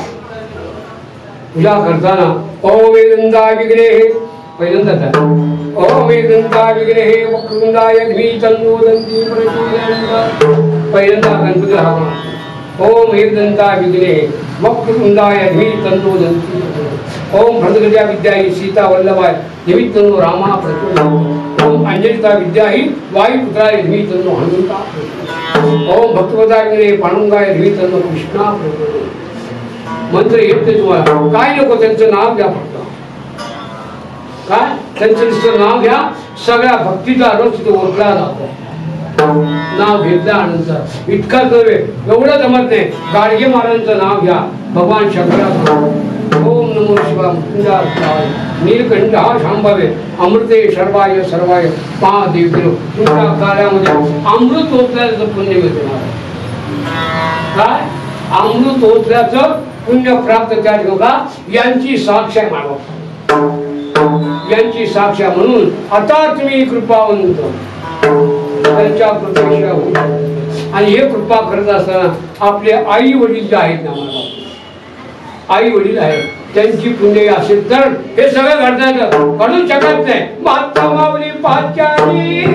पूजा करताना ओम वेदंता विग्रहे पहिल्यांदाच ओम वेदंता विग्रहे वक्रतुंडाय धीमहि तन्नो दन्ति प्रचोदयात् पहिल्यांदा गणपती हा ओम वेदंता विग्रहे वक्रतुंडाय धीमहि तन्नो दन्ति ओम भद्रगजा विद्याहि सीता वल्लभाय धीमहि तन्नो रामः प्रचोदयात् ओम अंजलिता विद्याहि वायुपुत्राय धीमहि तन्नो हनुमन्तः ओम भक्तवदा विग्रहे पांडुरंगाय धीमहि तन्नो कृष्णः प्रचोदयात् मंत्र येते तुम्हाला काय नको त्यांचं नाव घ्या फक्त काय त्यांचं नाव घ्या सगळ्या भक्तीचा रस तिथे ओळखला जातो नाव घेतल्यानंतर इतकं नव्हे एवढं जमत नाही गाडगे महाराजांचं नाव घ्या भगवान शंकराचं ओम नमो शिवाय नीलकंठ हा शांभवे अमृते सर्वाय सर्वाय महादेव तुमच्या कार्यामध्ये अमृत ओतल्याचं पुण्य मिळते काय अमृत ओतल्याचं पुण्य प्राप्त त्या योगा यांची साक्ष आहे मानव, यांची साक्ष म्हणून आता तुम्ही कृपावंत त्यांच्या कृपेशिवाय होत. आणि हे कृपा करत असताना आपले आई वडील जे आहेत ना, आई वडील आहेत त्यांची पुण्य असेल तर हे सगळं घडता येतं, घडू शकत नाही. माता माऊली पाचारी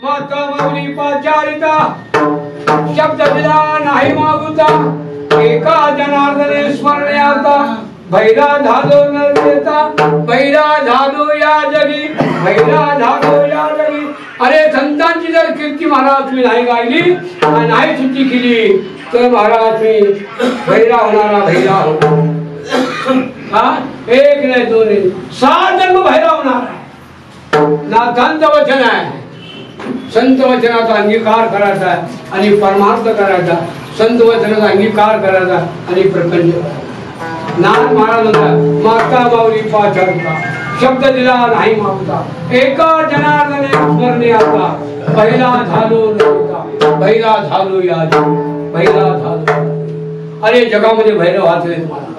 माता माऊली पाचारिता शब्द दिला नाही मागुता, एका जनार्दने स्मरणे आता भैरा झालो नरदेता, भैरा झालो या जगी, भैरा झालो या जगी. अरे संतांची जर कीर्ती महाराज तुम्ही नाही गायली, नाही स्तुती केली तर महाराज तुम्ही भैरा होणारा भैरा होणार. एक नाही दोन नाही 7 जन्म भैरा होणार आहे. नाथांचं वचन आहे, संत वचनाचा अंगीकार करायचा आणि परमार्थ करायचा, संत वचनाचा अंगीकार करायचा आणि प्रकंड करायचा. नाथ महाराज म्हणतात माता माऊली पाचारिता शब्द दिला नाही मागुता, एका जनार्दने स्मरणे आता भैरा झालो नरदेता, भैरा झालो या जगी, भैरा झालो. अरे जगामध्ये भैरव वाचले तुम्हाला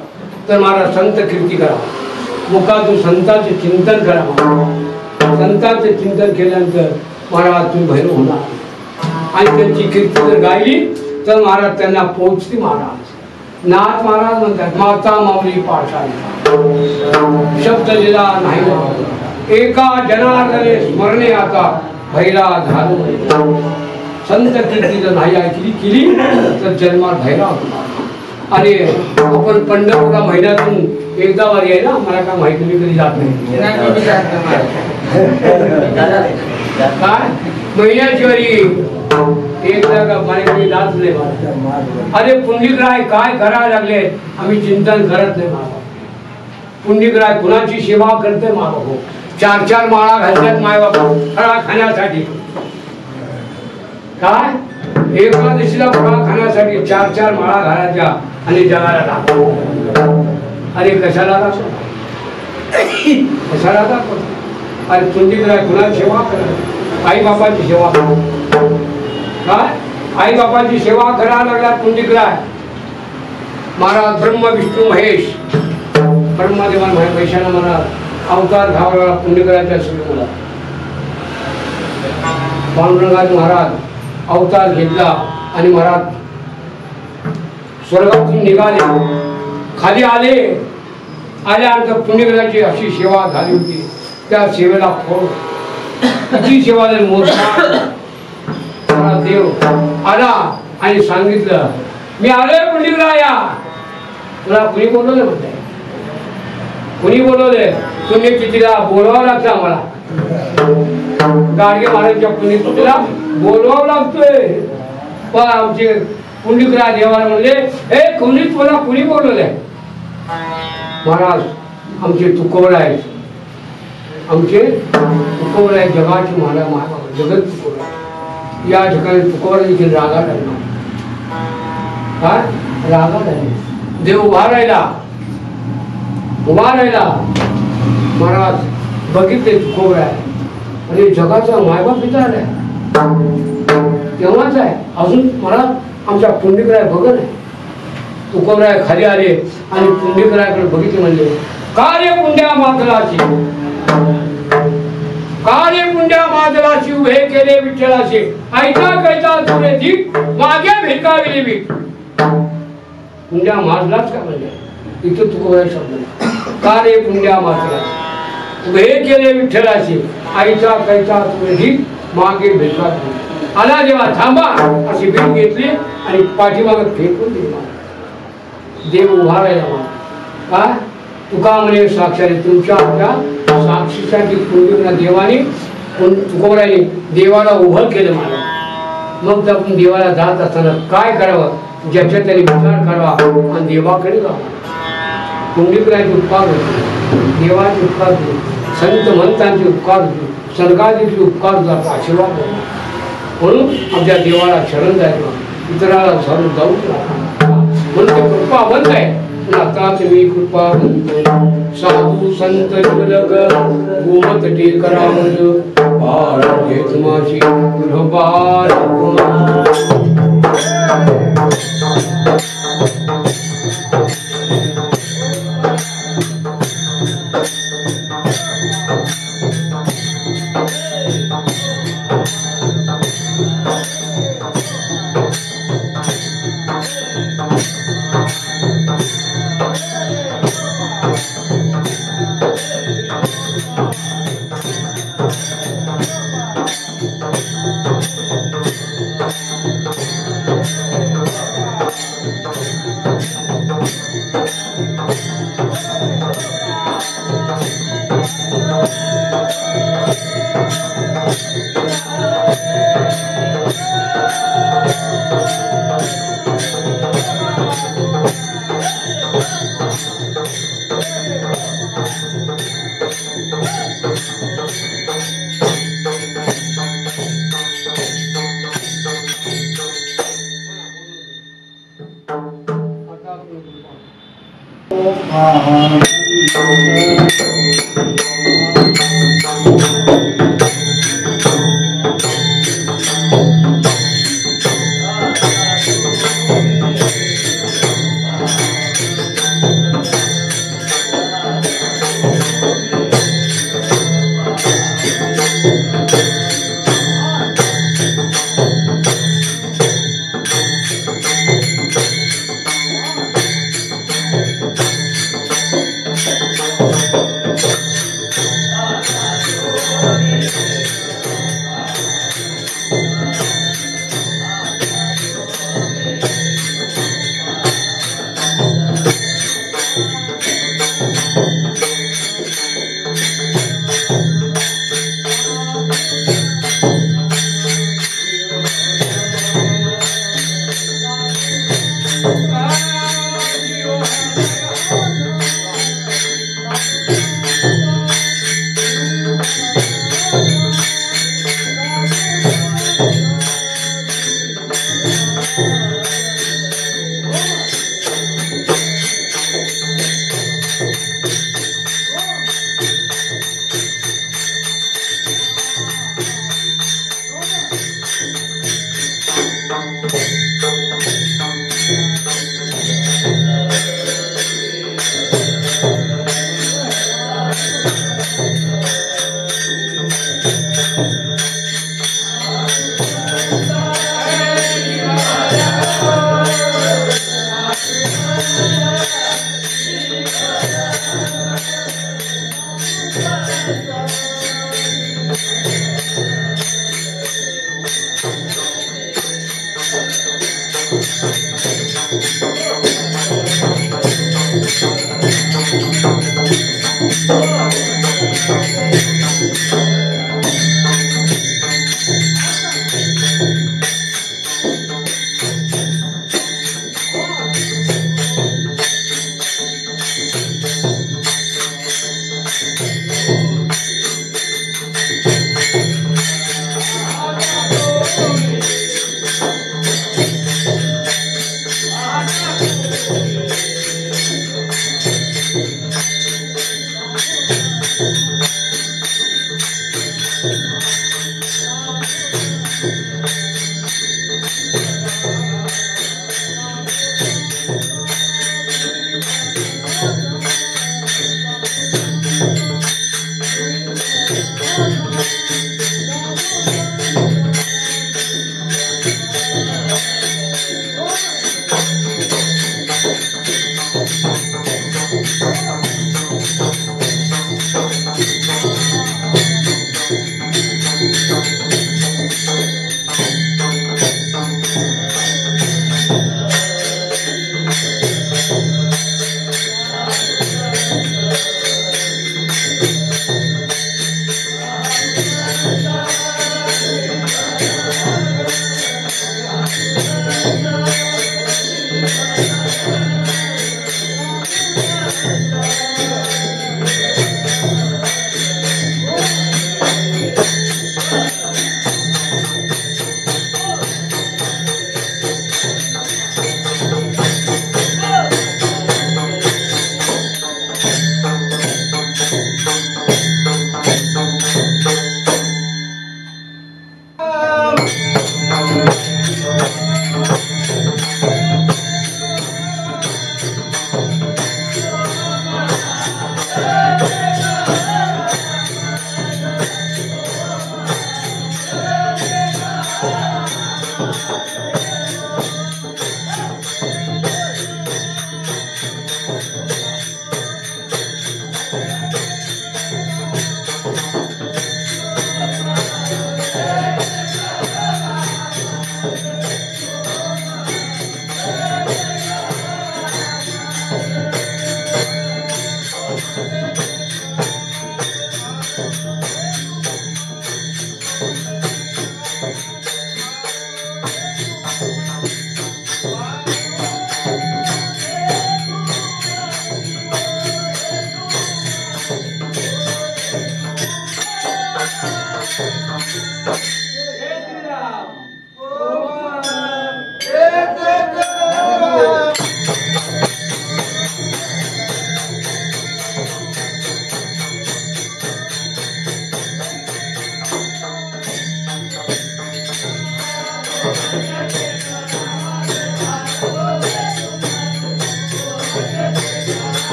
तर महाराज संत कीर्ती करा, मुखातून संतांचे चिंतन करा. संतांचे चिंतन केल्यानंतर महाराज तुम्ही भैरव होणार आणि त्यांची कीर्ती जर गायली तर महाराज त्यांना पोहोचते. महाराज नाथ महाराज म्हणतात माता माऊली पाचारिता शब्द दिला नाही मागुता, एका जनार्दने स्मरणे आता भैरा झालो. संत कीर्ती जर नाही ऐकली केली तर जन्मात भैरा होणार. अरे आपण पंढरपूरला महिन्यातून एकदा वारी आहे ना, मला काय माहिती मी कधी जात नाही. काय महिन्याची वारी एकदा माझ्याकडे जात नाही. अरे पुंडलिकराय काय करायला लागले आम्ही चिंतन करत नाही. मागो पुंडलिकराय कुणाची सेवा करते मागो, 4 माळा घालतात माय बाबा फळा खाण्यासाठी. काय एकादशीला फळा खाण्यासाठी 4 माळा घालायच्या आणि जगाला दाखव. अरे कशाला दाखव, कशाला दाखव. अरे पुंडलिकराय कुणाची सेवा करत, आई बापाची सेवा. काय आई बापाची सेवा करायला लागला पुंडलिकराय. महाराज ब्रह्म विष्णू महेश ब्रह्मदेवा महेशाला मला अवतार घ्यावा लागला पुंडलिकरायच्या सुरू मला. पांडुरंगाचे महाराज अवतार घेतला आणि महाराज स्वर्गातून निघाले, खाली आले. आल्यानंतर पुण्यग्रहाची अशी सेवा झाली होती. त्या सेवेला फळ किती सेवा झाली मोठा देव आला आणि सांगितलं, मी आलोय पुण्यग्रहाया. तुला कुणी बोलवलं म्हणताय? कुणी बोलवले? पुण्यतिथीला बोलवावं लागतं आम्हाला. गाडगे महाराजच्या पुण्यतिथीला बोलवावं लागतोय. पण आमचे पुण्यग्रह देवाला म्हणले, हे कुणी तुला कुणी बोलवलंय? महाराज आमचे तुकोबरा आहेत, आमचे तुकोबरा आहेत, जगाची महाराज जगत तुकोबरा. या ठिकाणी तुकोबरा देखील रागात आला. काय रागात आले? देव उभा राहिला. महाराज बघितले तुकोबरा आहे आणि जगाचा मायबाप पिता आलाय. तेव्हाच आहे अजून महाराज आमच्या पुण्यग्रह बघत आहे. तुकोबराय खाली आले आणि पुण्यग्रहाकडे बघितले, म्हणले, कार्य पुण्या मातलाची, कार्य पुण्या मातलाची उभे केले विठ्ठलाचे, ऐका कैता तुरे दीप मागे भिरकाविले बीट. पुण्या माजलाच का म्हणजे इथं तुकोबराय शब्द, कार्य पुण्या मातला उभे केले विठ्ठलाचे, आईचा कैता तुरे दीप मागे भिरकाविले. आला जेव्हा थांबा अशी भीट घेतली आणि पाठीमागे फेकून दिली. देव उभा राहिला. काय तुका म्हणे साक्षात तुमच्या आपल्या साक्षीसाठी पुण्यग्रह देवाने तुकोबराने देवाला उभं केलं. मला मग आपण देवाला जात असताना काय करावं, ज्याच्या त्याने विचार करावा आणि देवाकडे जावं. पुण्यग्रहाचे उपकार होते, देवाचे उपकार होते, संत महंतांचे उपकार होते, स्वर्गादीचे उपकार होतात, आशीर्वाद होता. म्हणून आपल्या देवाला शरण जायचं, इतराला जाऊन म्हणून ते कृपावंत आहे. आता तुम्ही कृपावंत साधू संत जलग गोमत टेकरा पार घेत माझी कृपार.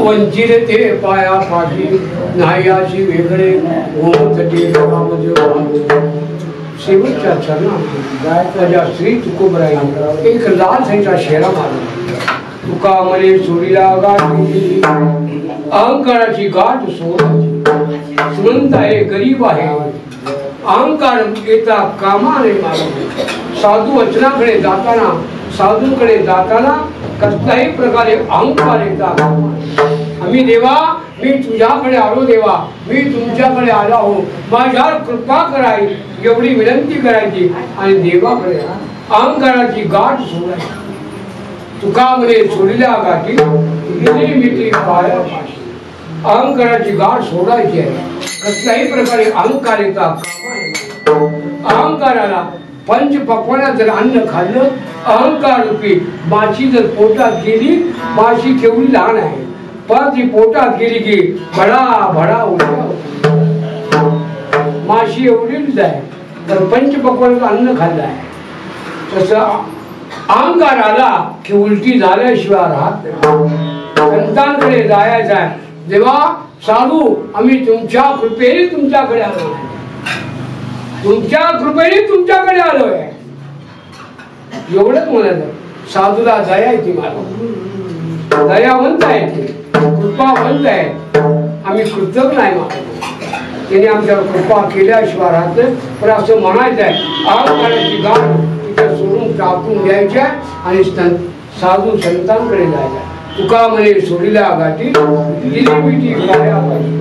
वंचित ते पाया पाठी नायाशी वेगळे शेवटच्या चरणात माझ्या श्री तुकोबराई एक लाल साईचा शेरा मारला. तुका मले चोरीला गाठी अहंकाराची गाठ सोडायची. श्रीमंत आहे गरीब आहे अहंकार येता कामा नाही मारला. साधू वचनाकडे जाताना साधूंकडे जाताना कसल्याही प्रकारे अहंकार येतात. आम्ही देवा मी तुझ्याकडे आलो देवा मी तुमच्याकडे आलो हो माझ्यावर कृपा करावी एवढी विनंती करायची आणि देवाकडे अहंकाराची गाठ सोडायची. तुका म्हणे सोडल्या गाठी गेली मिठी पाया पाशी. अहंकाराची गाठ सोडायची आहे. कसल्याही प्रकारे अहंकार येतात. अहंकाराला पंच पक्वाना जर अन्न खाल्लं अहंकार रूपी माशी जर पोटात गेली माशी केवढी लहान आहे पण ती पोटात गेली की भडा भडा उलट्या माशी एवढीच आहे. तर पंच पक्वानाचं अन्न खाल्लं आहे तसं अहंकार आला की उलटी झाल्याशिवाय राहत नाही. संतांकडे जायचं आहे. देवा साधू आम्ही तुमच्या कृपेने तुमच्याकडे आलो आहे. तुमच्या कृपेने तुमच्याकडे आलोय एवढंच म्हणायचं. साधूला दया येते मला दयावंत आहे ते कृपावंत आहे. आम्ही कृतज्ञ नाही मागतो त्याने आमच्यावर कृपा केल्याशिवाय राहत. पण असं म्हणायचं आहे अहंकाराची गाठ तिथे सोडून टाकून द्यायच्या आणि साधू संतांकडे जायच्या. तुका म्हणे सोडल्या गाठी दिली मिठी पाया पाशी.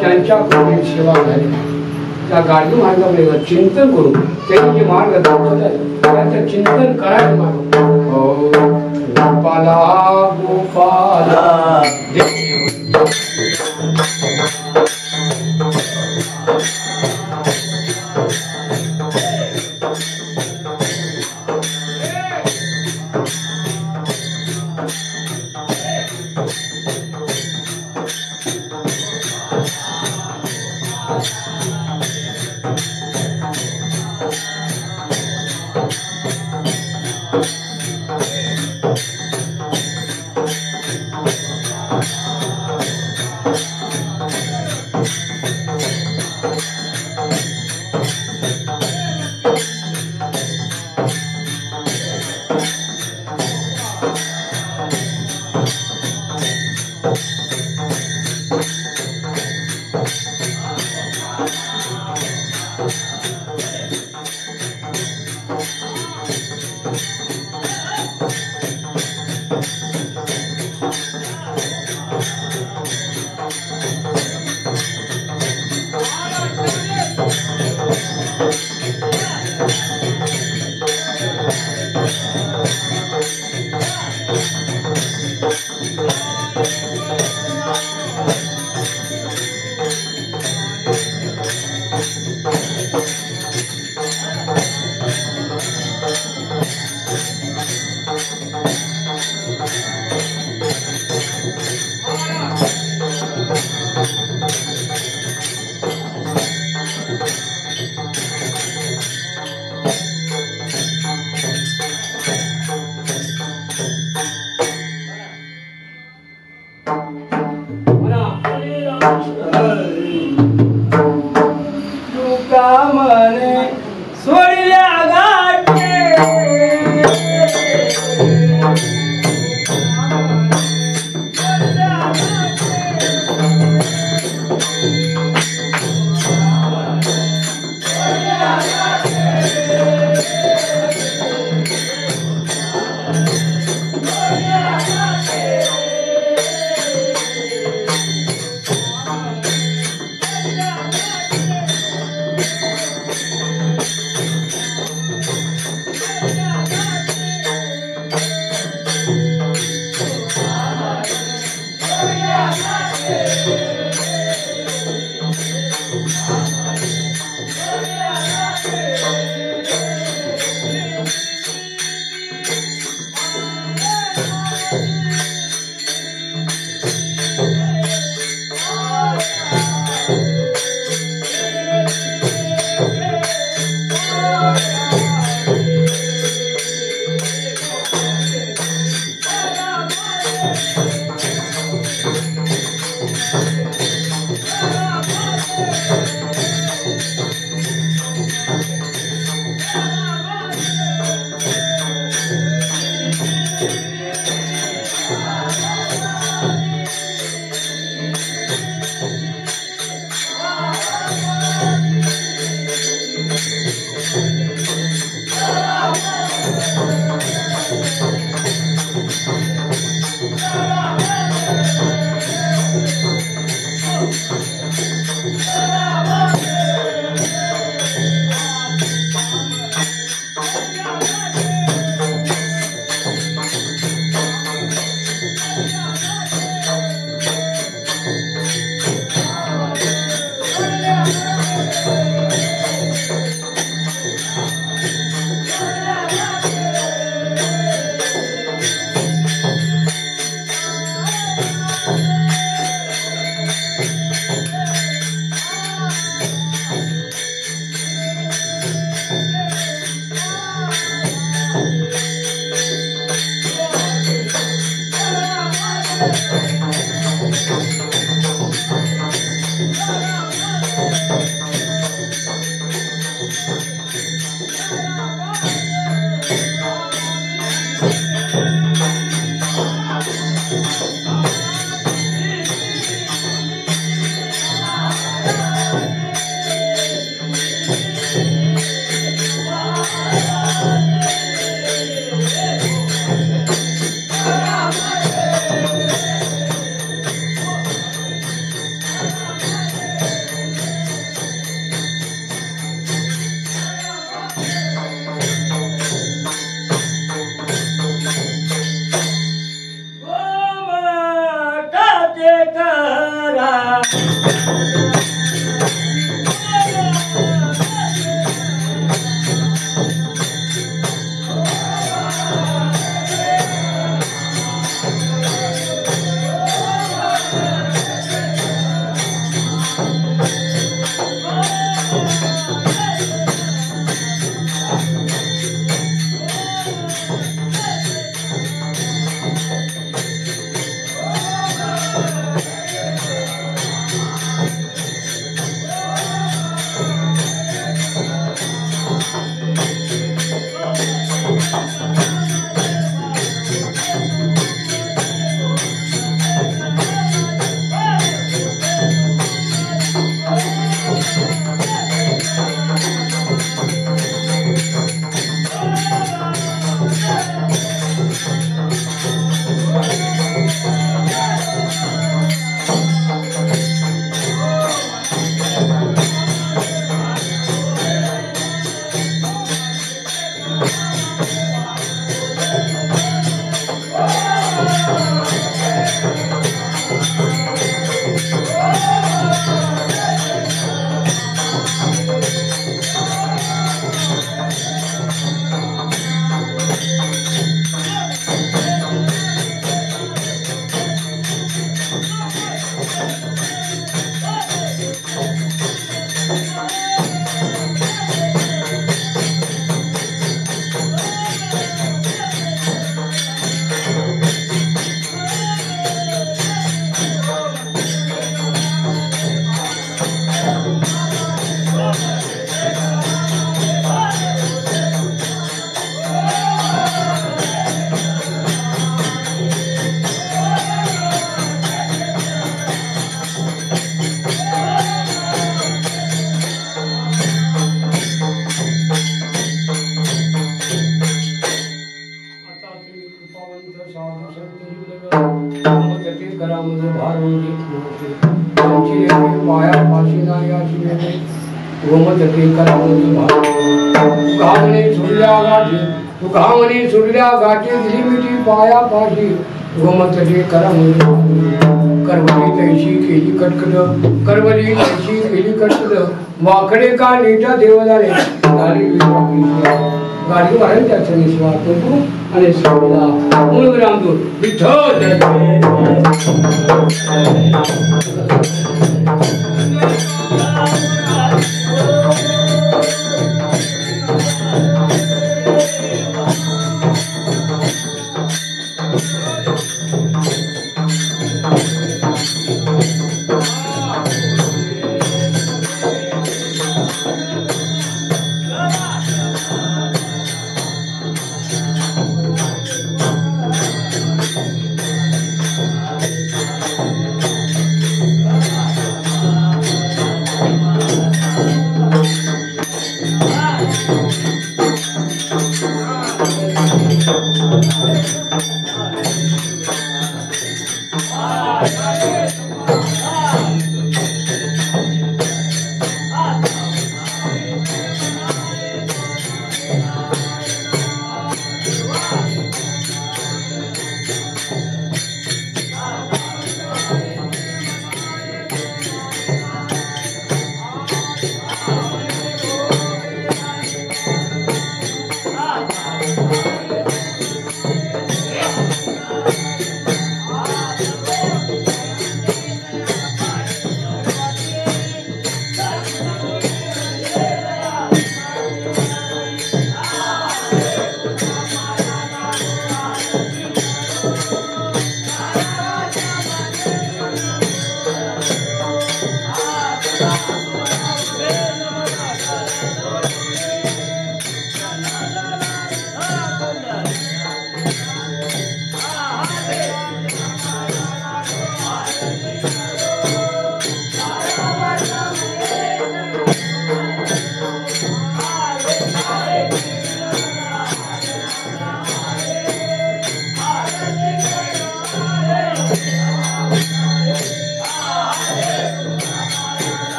त्यांच्या सेवा झाली त्या गाडी मार्गामध्ये चिंतन करून त्यांनी जे मार्ग दाखवतात त्याचं चिंतन करायचं मार्ग. गोपाला गोपाला सुरल्या गाठी दिली मिठी पाया पाशी गोमतटे करम करवली तैशी केली कटकट करवली तैशी केली कटकट वाकडे का नीटा देव झाले गाडी वाढेल त्याचा निस्वार करतो आणि सोडला मूळ रामदूत विठ्ठल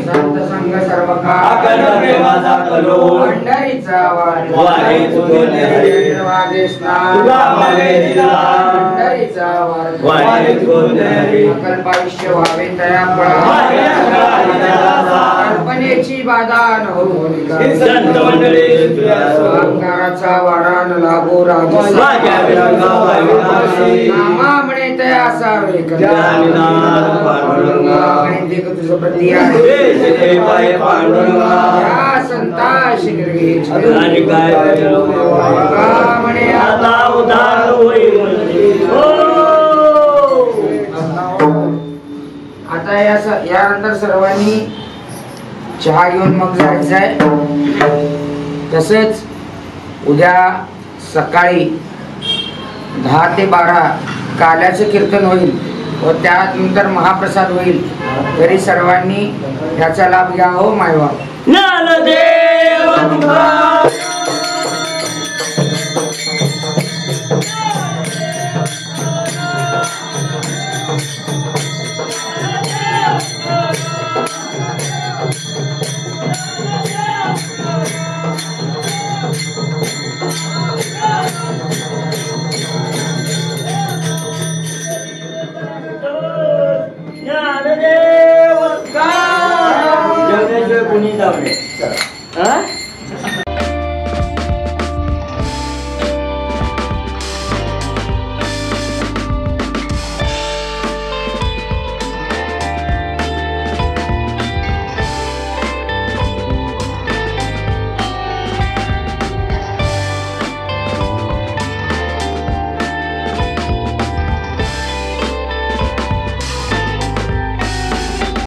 संत संग सर्व काळ प्रेमाचा कलो पंढरीचा वारी वागे स्नान पंढरीचा वारी अकल्पायुष्य व्हावे तया कल्पनेची बाधा न होऊ अहंकाराचा वारा न लागो नामा म्हणे तया असावे तुझं प्रती संताशी म्हणे आता उदार होईल आता यानंतर सर्वांनी चहा घेऊन मग जायचंय. तसेच उद्या सकाळी 10 ते 12 काल्याचे कीर्तन होईल व त्यानंतर महाप्रसाद होईल. तरी सर्वांनी याचा लाभ घ्या हो मायवा. कोणी जाऊ